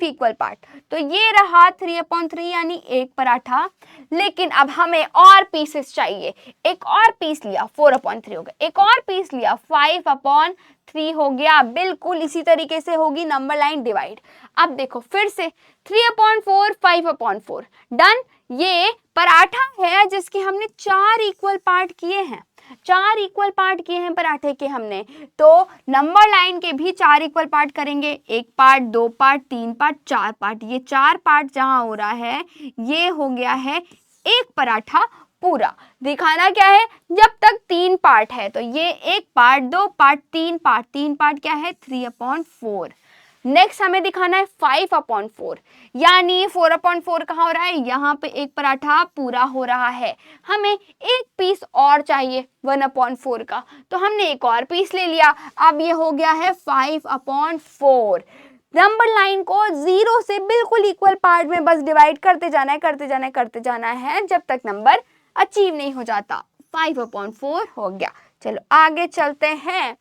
इक्वल पार्ट, तो ये रहा 3/3 यानी एक पराठा। लेकिन अब हमें और पीसेस चाहिए, एक और पीस लिया 4/3 हो गया, एक और पीस लिया 5/3 हो गया। बिल्कुल इसी तरीके से होगी नंबर लाइन डिवाइड। अब देखो फिर से 3/4 5/4, डन। ये पराठा है जिसके हमने 4 इक्वल पार्ट किए हैं, 4 इक्वल पार्ट किए हैं पराठे के हमने, तो नंबर लाइन के भी 4 इक्वल पार्ट करेंगे, 1 पार्ट 2 पार्ट 3 पार्ट 4 पार्ट। ये 4 पार्ट जहां हो रहा है ये हो गया है एक पराठा पूरा। दिखाना क्या है, जब तक 3 पार्ट है तो ये 1 पार्ट 2 पार्ट 3 पार्ट, 3 पार्ट क्या है 3/4। नेक्स्ट हमें दिखाना है 5/4, यानी 4/4 कहाँ हो रहा है, यहाँ पे एक पराठा पूरा हो रहा है। हमें एक पीस और चाहिए 1/4 का, तो हमने एक और पीस ले लिया। अब ये हो गया है 5/4। नंबर लाइन को 0 से बिल्कुल इक्वल पार्ट में बस डिवाइड करते जाना है, करते जाना है, करते जाना है जब तक नंबर अचीव नहीं हो जाता। 5/4 हो गया। चलो आगे चलते हैं।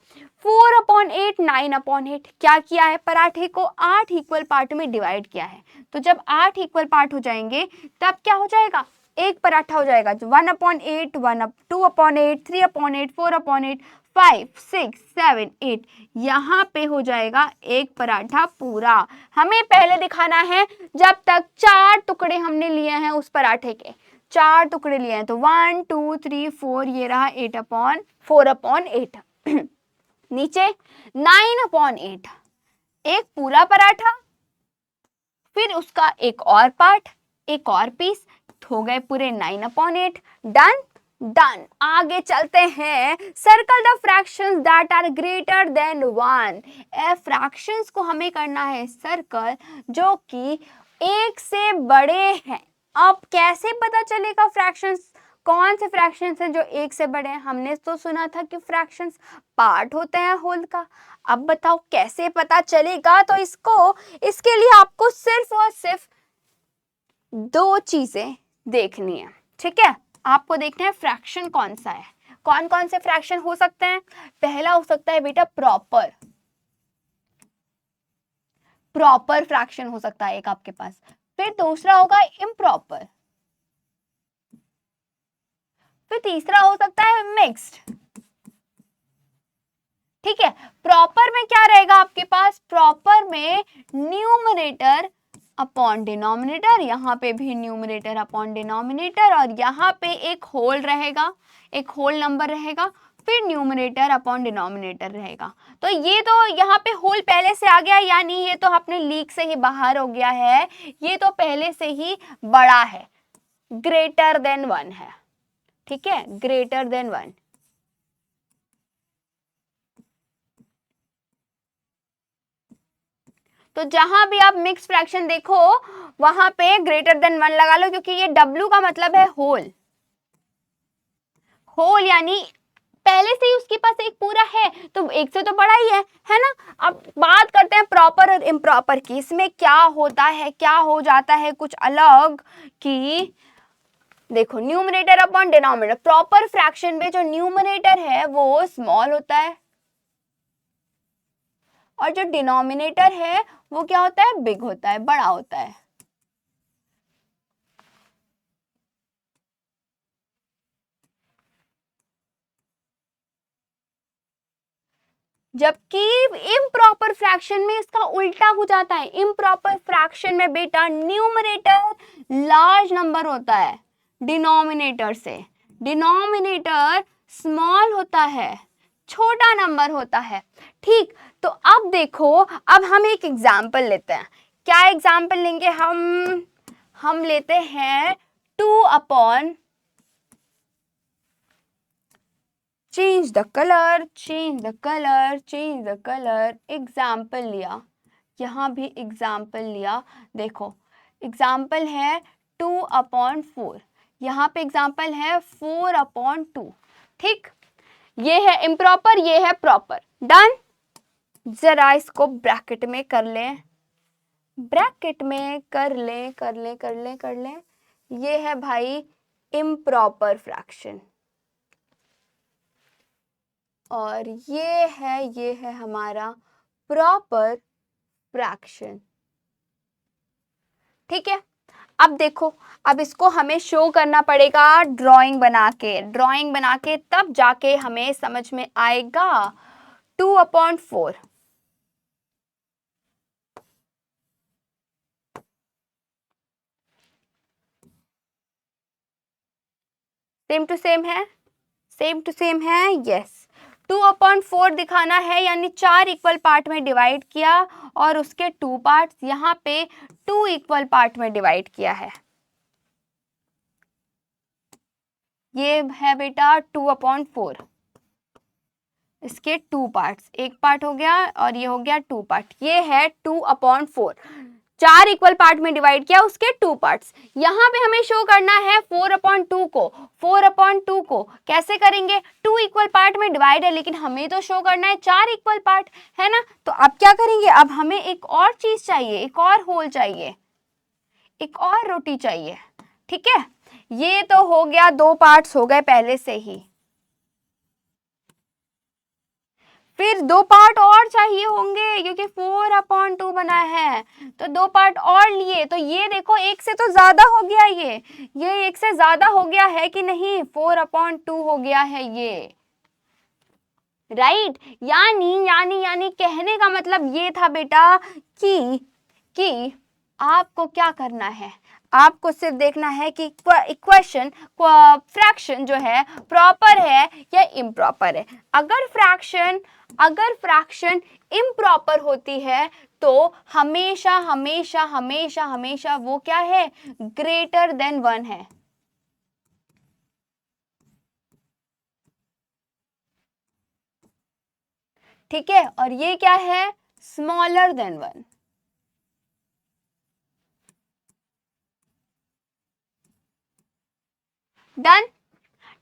4/8, 9/8 क्या किया है, पराठे को 8 इक्वल पार्ट में डिवाइड किया है। तो जब 8 इक्वल पार्ट हो जाएंगे तब क्या हो जाएगा, एक पराठा हो जाएगा। 1/8, 2/8, 3/8, 4/8, 5, 6, 7, 8, यहाँ पे हो जाएगा एक पराठा पूरा। हमें पहले दिखाना है जब तक 4 टुकड़े हमने लिए हैं उस पराठे के, 4 टुकड़े लिए हैं, तो 1, 2, 3, 4, ये रहा 4/8 नीचे 9/8, एक पूरा पराठा, फिर उसका एक और पार्ट, एक और पीस, हो गए पूरे 9/8। Done done. आगे चलते हैं। Circle the fractions that are greater than 1। Fractions को हमें करना है सर्कल जो कि 1 से बड़े हैं। अब कैसे पता चलेगा फ्रैक्शंस, कौन से फ्रैक्शंस हैं जो 1 से बड़े हैं? हमने तो सुना था कि फ्रैक्शंस पार्ट होते हैं होल का। अब बताओ कैसे पता चलेगा? तो इसके लिए आपको सिर्फ और सिर्फ 2 चीजें देखनी है, ठीक है? आपको देखना है फ्रैक्शन कौन सा है। कौन कौन से फ्रैक्शन हो सकते हैं? पहला हो सकता है बेटा प्रॉपर फ्रैक्शन हो सकता है एक आपके पास। फिर दूसरा होगा इम्प्रॉपर, फिर तीसरा हो सकता है मिक्स्ड। ठीक है, प्रॉपर में क्या रहेगा आपके पास? प्रॉपर में न्यूमरेटर अपॉन डिनोमिनेटर, यहाँ पे भी न्यूमरेटर अपॉन डिनोमिनेटर, और यहाँ पे एक होल रहेगा, एक होल नंबर रहेगा, फिर न्यूमरेटर अपॉन डिनोमिनेटर रहेगा। तो ये तो यहाँ पे होल पहले से आ गया, यानी ये तो अपने लीक से ही बाहर हो गया है, ये तो पहले से ही बड़ा है, ग्रेटर देन 1 है। ठीक है, ग्रेटर देन 1। तो जहां भी आप मिक्स फ्रैक्शन देखो वहां पे ग्रेटर देन 1 लगा लो, क्योंकि ये W का मतलब है होल। होल यानी पहले से ही उसके पास एक पूरा है, तो एक से तो बड़ा ही है ना? अब बात करते हैं प्रॉपर और इम्प्रॉपर की। इसमें क्या होता है, क्या हो जाता है कुछ अलग कि देखो, numerator upon denominator. Proper fraction में जो न्यूमरेटर है वो स्मॉल होता है, और जो डिनोमिनेटर है वो क्या होता है? बिग होता है, बड़ा होता है। जबकि इम्प्रॉपर फ्रैक्शन में इसका उल्टा हो जाता है। इम्प्रॉपर फ्रैक्शन में बेटा न्यूमरेटर लार्ज नंबर होता है डिनोमिनेटर से, डिनोमिनेटर स्मॉल होता है, छोटा नंबर होता है। ठीक, तो अब देखो, अब हम एक एग्जाम्पल लेते हैं। क्या एग्जाम्पल लेंगे हम लेते हैं 2/, change the colour, change the colour, change the colour. Example लिया, यहाँ भी एग्जाम्पल लिया। देखो एग्जाम्पल है 2/4, यहाँ पे एग्जाम्पल है 4/2। ठीक, ये है इम्प्रॉपर, ये है प्रॉपर। डन। जरा इसको ब्रैकेट में कर लें, ब्रैकेट में कर लें, कर लें, कर लें, कर लें। ये है भाई इम्प्रॉपर फ्रैक्शन, और ये है हमारा प्रॉपर फ्रैक्शन। ठीक है, अब देखो, अब इसको हमें शो करना पड़ेगा ड्राइंग बना के, ड्राइंग बना के तब जाके हमें समझ में आएगा। 2/4 सेम टू सेम है, सेम टू सेम है, यस। 2/4 दिखाना है, यानी 4 इक्वल पार्ट में डिवाइड किया और उसके 2 पार्ट्स, यहाँ पे 2 इक्वल पार्ट में डिवाइड किया है। ये है बेटा 2/4, इसके 2 पार्ट्स, एक पार्ट हो गया और ये हो गया 2 पार्ट। ये है 2/4, 4 इक्वल पार्ट में डिवाइड किया, उसके 2 पार्ट्स। यहाँ पे हमें शो करना है 4/2 को। 4/2 को कैसे करेंगे? 2 इक्वल पार्ट में डिवाइड है, लेकिन हमें तो शो करना है 4 इक्वल पार्ट, है ना? तो अब क्या करेंगे? अब हमें एक और चीज चाहिए, एक और होल चाहिए, एक और रोटी चाहिए। ठीक है, ये तो हो गया, 2 पार्ट्स हो गए पहले से ही। फिर 2 पार्ट और चाहिए होंगे क्योंकि 4/2 बना है, तो 2 पार्ट और लिए, तो ये देखो 1 से तो ज्यादा हो गया, ये 1 से ज्यादा हो गया है कि नहीं, 4/2 हो गया है ये, राइट। यानी कहने का मतलब ये था बेटा कि आपको क्या करना है, आपको सिर्फ देखना है कि इक्वेशन फ्रैक्शन जो है प्रॉपर है या इम्प्रॉपर है। अगर फ्रैक्शन इम्प्रॉपर होती है तो हमेशा हमेशा हमेशा हमेशा वो क्या है, ग्रेटर देन 1 है। ठीक है, और ये क्या है, स्मॉलर देन 1। Done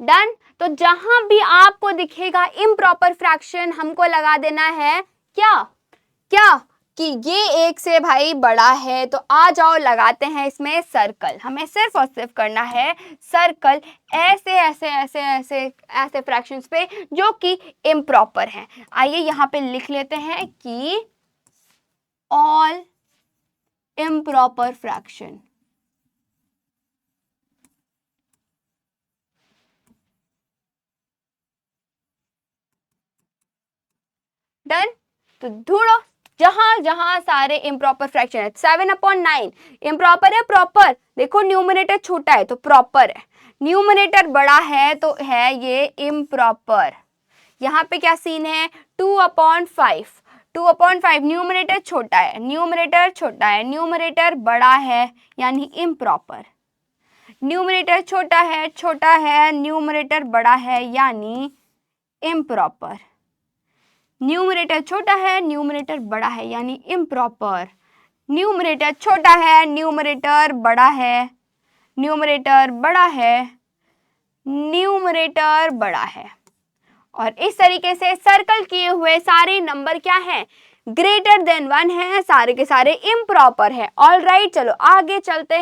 done. तो जहां भी आपको दिखेगा इम्प्रॉपर फ्रैक्शन, हमको लगा देना है क्या क्या कि ये 1 से भाई बड़ा है, तो आ जाओ लगाते हैं इसमें सर्कल। हमें सिर्फ और सिर्फ करना है सर्कल ऐसे ऐसे ऐसे ऐसे ऐसे फ्रैक्शंस पे जो कि इम्प्रॉपर हैं। आइए यहां पे लिख लेते हैं कि ऑल इम्प्रॉपर फ्रैक्शन। डन। तो ढूंढो जहां जहां सारे इम्प्रॉपर फ्रैक्शन है। 7/9 इम्प्रॉपर है, प्रॉपर, देखो न्यूमरेटर छोटा है तो प्रॉपर है, न्यूमरेटर बड़ा है तो है ये इम्प्रॉपर। यहाँ पे क्या सीन है, 2/5, 2/5 न्यूमरेटर छोटा है, न्यूमरेटर छोटा है, न्यूमरेटर बड़ा है यानी इम्प्रॉपर, न्यूमरेटर छोटा है, न्यूमरेटर बड़ा है यानी इम्प्रॉपर, न्यूमरेटर छोटा है, न्यूमरेटर बड़ा है यानी इम्प्रॉपर, न्यूमरेटर छोटा है, न्यूमरेटर बड़ा है, न्यूमरेटर बड़ा है, न्यूमरेटर बड़ा है। और इस तरीके से सर्कल किए हुए सारे नंबर क्या हैं, ग्रेटर देन 1 है, सारे के सारे इम्प्रॉपर है। ऑल राइट, चलो आगे चलते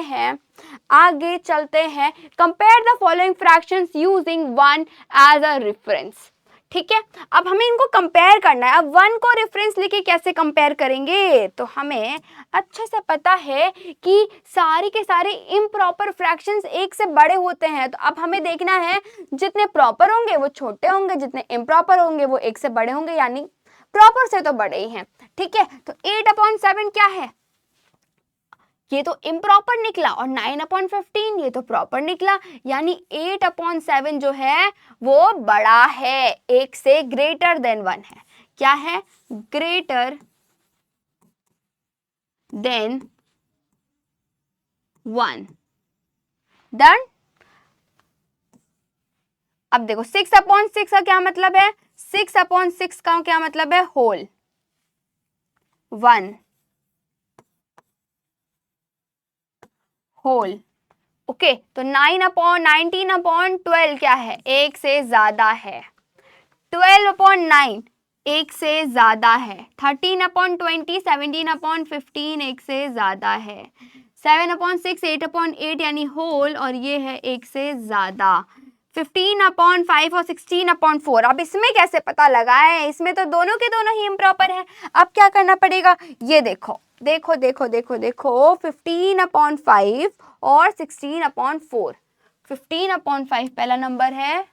हैं। Compare the following fractions using 1 as a reference. ठीक है, अब हमें इनको कंपेयर करना है। अब 1 को रेफरेंस लेके कैसे कंपेयर करेंगे, तो हमें अच्छे से पता है कि सारे के सारे इम्प्रॉपर फ्रैक्शंस 1 से बड़े होते हैं, तो अब हमें देखना है जितने प्रॉपर होंगे वो छोटे होंगे, जितने इम्प्रॉपर होंगे वो 1 से बड़े होंगे, यानी प्रॉपर से तो बड़े ही हैं। ठीक है, तो 8/7 क्या है, ये तो इम्प्रॉपर निकला, और 9/15 ये तो प्रॉपर निकला, यानी 8/7 जो है वो बड़ा है, 1 से ग्रेटर देन 1 है। क्या है, ग्रेटर देन 1। डन। अब देखो 6/6 का क्या मतलब है, 6/6 का क्या मतलब है, होल 1 होल। ओके, तो 19/12 क्या है, 1 से ज्यादा है, 12/9 1 से ज्यादा है, 13/20 17/15 1 से ज्यादा है, 7/6 8/8 यानी होल, और ये है 1 से ज्यादा, 15/5 और 16/4। अब इसमें कैसे पता लगाएं, इसमें तो दोनों के दोनों ही इम्प्रॉपर है। अब क्या करना पड़ेगा, ये देखो देखो देखो देखो देखो 15/5 और 16/4। 15/5 पहला नंबर है,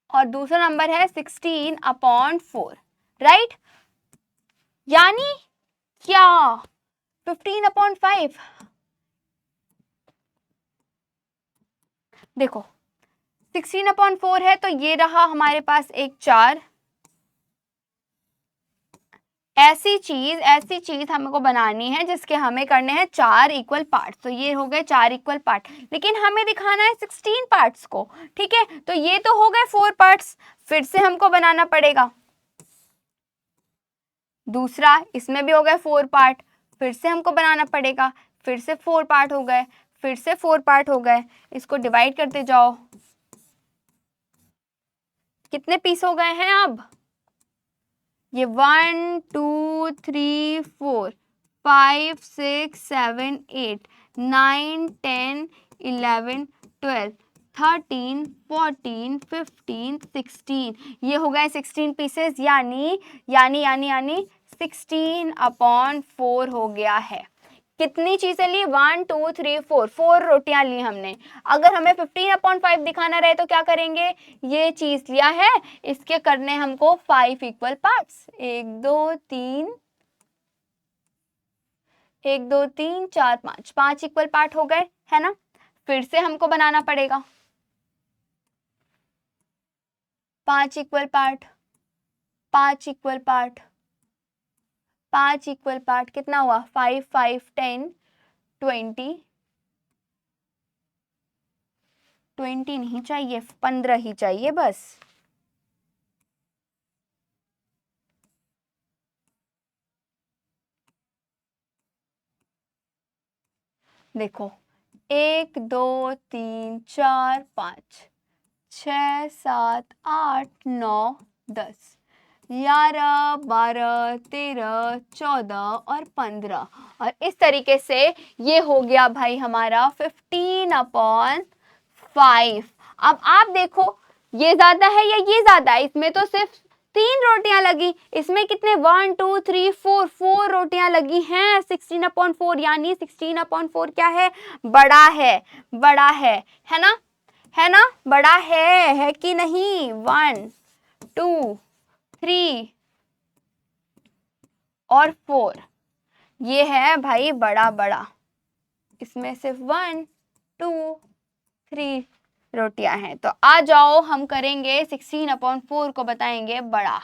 और दूसरा नंबर है 16/4, राइट। यानी क्या, 15/5, देखो 16/4 है तो ये रहा हमारे पास एक 4। ऐसी चीज हमको बनानी है जिसके हमें करने हैं 4 इक्वल पार्ट्स, तो ये हो गए 4 इक्वल पार्ट, लेकिन हमें दिखाना है 16 पार्ट्स को। ठीक है, तो ये तो हो गए 4 पार्ट्स, फिर से हमको बनाना पड़ेगा दूसरा, इसमें भी हो गए 4 पार्ट, फिर से हमको बनाना पड़ेगा, फिर से 4 पार्ट हो गए, फिर से 4 पार्ट हो गए, इसको डिवाइड करते जाओ, कितने पीस हो गए हैं अब, ये 1 2 3 4 5 6 7 8 9 10 11 12 13 14 15 16, ये हो गए 16 पीसेस, यानी 16/4 हो गया है। कितनी चीजें ली? 1 2 3 4 रोटियां ली हमने। अगर हमें 15/5 दिखाना रहे तो क्या करेंगे? ये चीज लिया है, इसके करने हमको 5 इक्वल पार्ट्स, 1 2 3 4 5 इक्वल पार्ट हो गए, है ना। फिर से हमको बनाना पड़ेगा 5 equal part, 5 equal part, 5 equal part, कितना हुआ? 5 5 10 20 20 नहीं चाहिए, 15 ही चाहिए बस। देखो 1 2 3 4 5 6 7 8 9 10 11 12 13 14 और 15, और इस तरीके से ये हो गया भाई हमारा 15/5। अब आप देखो ये ज्यादा है या ये ज्यादा है? इसमें तो सिर्फ 3 रोटियां लगी, इसमें कितने? 1 2 3 4 रोटियां लगी हैं 16/4, यानी 16/4 क्या है? बड़ा है, बड़ा है ना, है ना, बड़ा है कि नहीं? 1 2 3 और 4, ये है भाई बड़ा बड़ा। इसमें सिर्फ 1 2 3 रोटियां हैं, तो आ जाओ हम करेंगे 16/4 को बताएंगे बड़ा।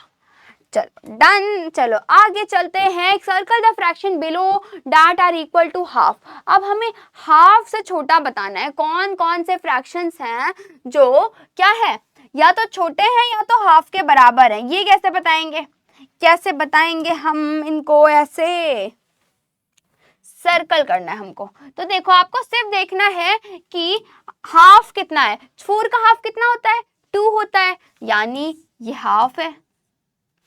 चलो डन। चलो आगे चलते हैं। Circle the fraction below that are equal to half. अब हमें हाफ से छोटा बताना है। कौन कौन से फ्रैक्शंस हैं जो क्या है, या तो छोटे हैं या तो हाफ के बराबर हैं? ये कैसे बताएंगे? कैसे बताएंगे हम इनको? ऐसे सर्कल करना है हमको। तो देखो आपको सिर्फ देखना है कि हाफ कितना है। 4 का हाफ कितना होता है? 2 होता है, यानी ये हाफ है।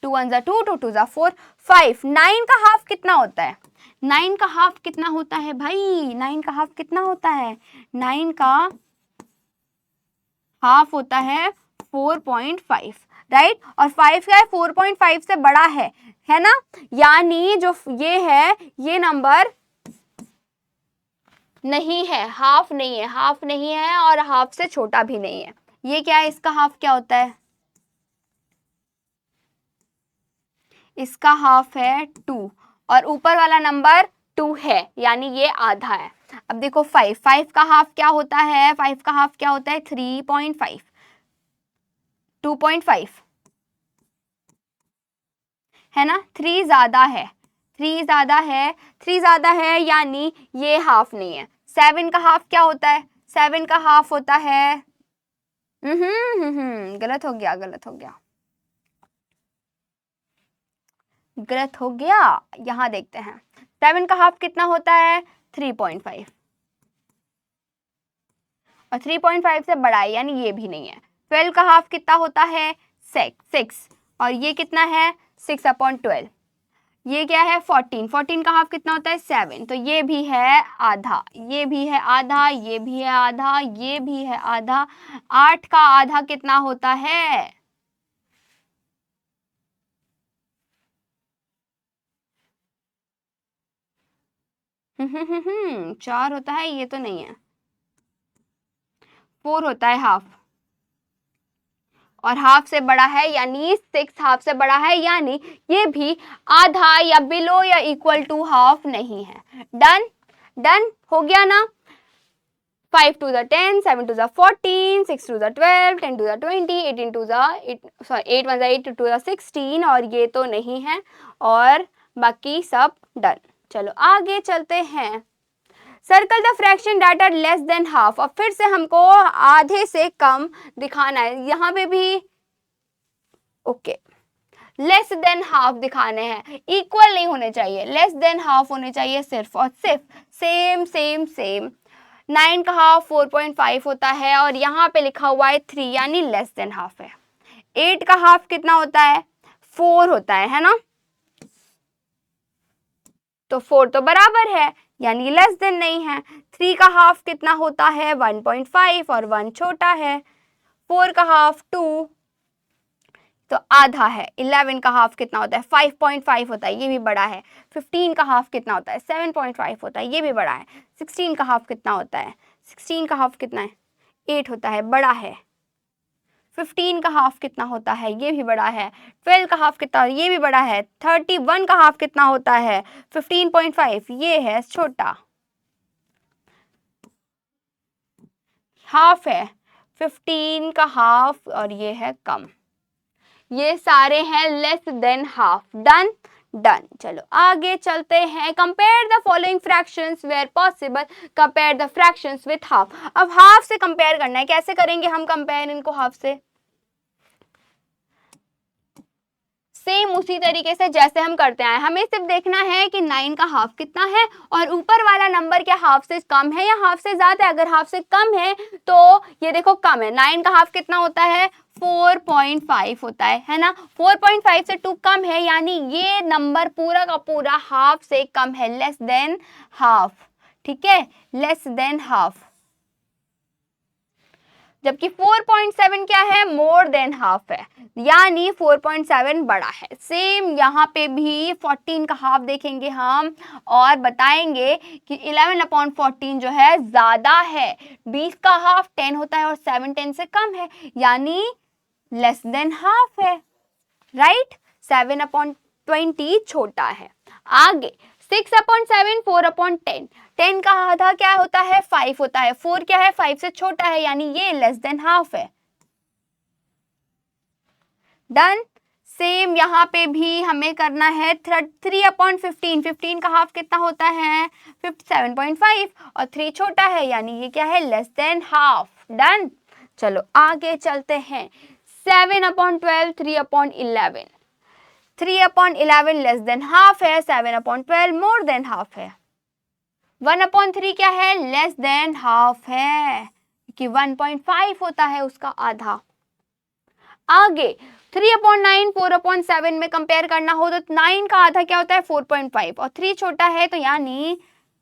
2 1 जा 2 2 2 जा 4 5। 9 का हाफ कितना होता है? 9 का हाफ कितना होता है भाई? 9 का हाफ कितना होता है? 9 का हाफ होता है 4.5, राइट। और 5 क्या है? 4.5 से बड़ा है ना। यानी जो ये है ये नंबर नहीं है, हाफ नहीं है, हाफ नहीं है और हाफ से छोटा भी नहीं है। ये क्या है? इसका हाफ क्या होता है? इसका हाफ है 2 और ऊपर वाला नंबर 2 है, यानी ये आधा है। अब देखो 5 का हाफ क्या होता है? 5 का हाफ क्या होता है? 3.5, 2.5 है ना। 3 ज्यादा है, 3 ज्यादा है, 3 ज्यादा है, यानी ये हाफ नहीं है। 7 का हाफ क्या होता है? 7 का हाफ होता है गलत हो गया, गलत हो गया, गलत हो गया। यहां देखते हैं 7 का हाफ कितना होता है? 3.5, और 3.5 से बड़ा है, यानी ये भी नहीं है। 12 का हाफ कितना होता है? 6, और ये कितना है? 6/12। ये क्या है? 14 का हाफ कितना होता है? 7, तो ये भी है आधा, ये भी है आधा, ये भी है आधा, ये भी है आधा। 8 का आधा कितना होता है? 4 होता है, ये तो नहीं है। 4 होता है हाफ, और हाफ से बड़ा है, यानी 6 हाफ से बड़ा है, यानी ये भी आधा या बिलो या इक्वल टू हाफ नहीं है। डन, डन हो गया ना। 5 2 10, 7 2 14, 6 2 12, 10 2 20, 18 2 8 8 1 8 2 16, और ये तो नहीं है, और बाकी सब डन। चलो आगे चलते हैं। Circle the fraction that are less than half. अब फिर से हमको आधे से कम दिखाना है। यहाँ पे भी ओके, लेस देन हाफ दिखाने हैं, इक्वल नहीं होने चाहिए, लेस देन हाफ होने चाहिए सिर्फ और सिर्फ। Same same same. 9 का हाफ 4.5 होता है, और यहाँ पे लिखा हुआ है 3, यानी लेस देन हाफ है। 8 का हाफ कितना होता है? 4 होता है ना, तो 4 तो बराबर है यानी लेस देन नहीं है। 3 का हाफ कितना होता है 1.5 और 1 छोटा है। 4 का हाफ 2 तो आधा है। 11 का हाफ कितना होता है 5.5 होता है, ये भी बड़ा है। 15 का हाफ कितना होता है 7.5 होता है, ये भी बड़ा है। 16 का हाफ कितना होता है 16 का हाफ कितना है 8 होता है, बड़ा है। 15 का हाफ कितना होता है, ये भी बड़ा है। 12 का हाफ कितना, ये भी बड़ा है। 31 का हाफ कितना होता है 15.5, ये है छोटा। हाफ है 15 का हाफ और ये है कम। ये सारे हैं less than half. Done done. चलो आगे चलते हैं। Compare the following fractions where possible, compare the fractions with half. अब हाफ से कंपेयर करना है। कैसे करेंगे हम कंपेयर इनको हाफ से? सेम उसी तरीके से जैसे हम करते हैं। हमें सिर्फ देखना है कि 9 का हाफ कितना है और ऊपर वाला नंबर क्या हाफ से कम है या हाफ से ज्यादा है। अगर हाफ से कम है तो ये देखो कम है। 9 का हाफ कितना होता है 4.5 होता है ना। 4.5 से 2 कम है यानी ये नंबर पूरा का पूरा हाफ से कम है, लेस देन हाफ। ठीक है, लेस देन हाफ। जबकि 4.7 क्या है मोर देन हाफ है, यानी 4.7 बड़ा है। सेम यहाँ पे भी 14 का हाफ देखेंगे हम और बताएंगे कि 11/14 जो है ज्यादा है। 20 का हाफ 10 होता है और 7 10 से कम है यानी लेस देन हाफ है, राइट। 7/20 छोटा है। आगे 6/7 4/10। 10 का आधा क्या होता है 5 होता है। 4 क्या है 5 से छोटा है यानी ये लेस देन हाफ है। डन। सेम यहाँ पे भी हमें करना है 3/15। 15 का हाफ कितना होता है 57.5 और 3 छोटा है यानी ये क्या है लेस देन हाफ। डन। चलो आगे चलते हैं। 7/12 3/11। 3/11 लेस देन हाफ है, 7/12 मोर देन हाफ है। 1/3 क्या है लेस देन हाफ है कि 1.5 होता है उसका आधा। आगे 3/9 4/7 में कंपेयर करना हो तो 9 का आधा क्या होता है 4.5 और 3 छोटा है तो यानी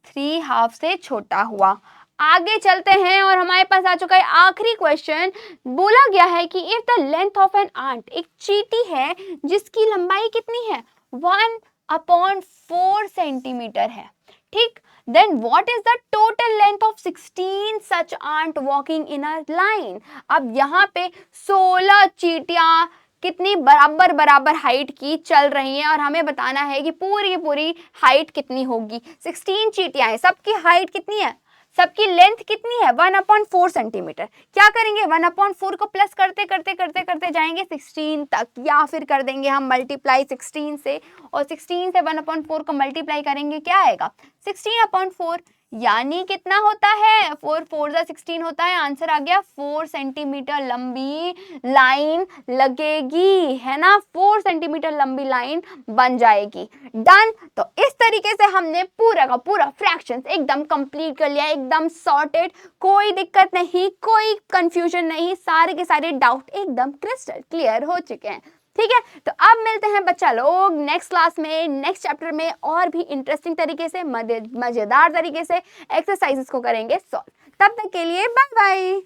3 हाफ से छोटा हुआ। आगे चलते हैं और हमारे पास आ चुका है आखिरी क्वेश्चन। बोला गया है कि if the length of an ant, एक चींटी है जिसकी लंबाई कितनी है 1/4 सेंटीमीटर है, ठीक। Then what is the total length of 16 such ant walking in a line. अब यहाँ पे 16 चींटियां कितनी बराबर बराबर हाइट की चल रही हैं और हमें बताना है कि पूरी हाइट कितनी होगी। 16 चींटियां हैं, सबकी हाइट कितनी है, सबकी लेंथ कितनी है 1/4 सेंटीमीटर। क्या करेंगे 1/4 को प्लस करते करते करते करते जाएंगे 16 तक, या फिर कर देंगे हम मल्टीप्लाई 16 से और 16 से 1/4 को मल्टीप्लाई करेंगे क्या आएगा 16/4 यानी कितना होता है 4 4 16 होता है। आंसर आ गया 4 सेंटीमीटर लंबी लाइन लगेगी, है ना। 4 सेंटीमीटर लंबी लाइन बन जाएगी। डन। तो इस तरीके से हमने पूरा का पूरा फ्रैक्शंस एकदम कंप्लीट कर लिया, एकदम सॉर्टेड, कोई दिक्कत नहीं, कोई कंफ्यूजन नहीं, सारे के सारे डाउट एकदम क्रिस्टल क्लियर हो चुके हैं। ठीक है, तो अब मिलते हैं बच्चा लोग नेक्स्ट क्लास में, नेक्स्ट चैप्टर में और भी इंटरेस्टिंग तरीके से मजेदार तरीके से एक्सरसाइजेस को करेंगे सॉल्व। तब तक के लिए बाय बाय।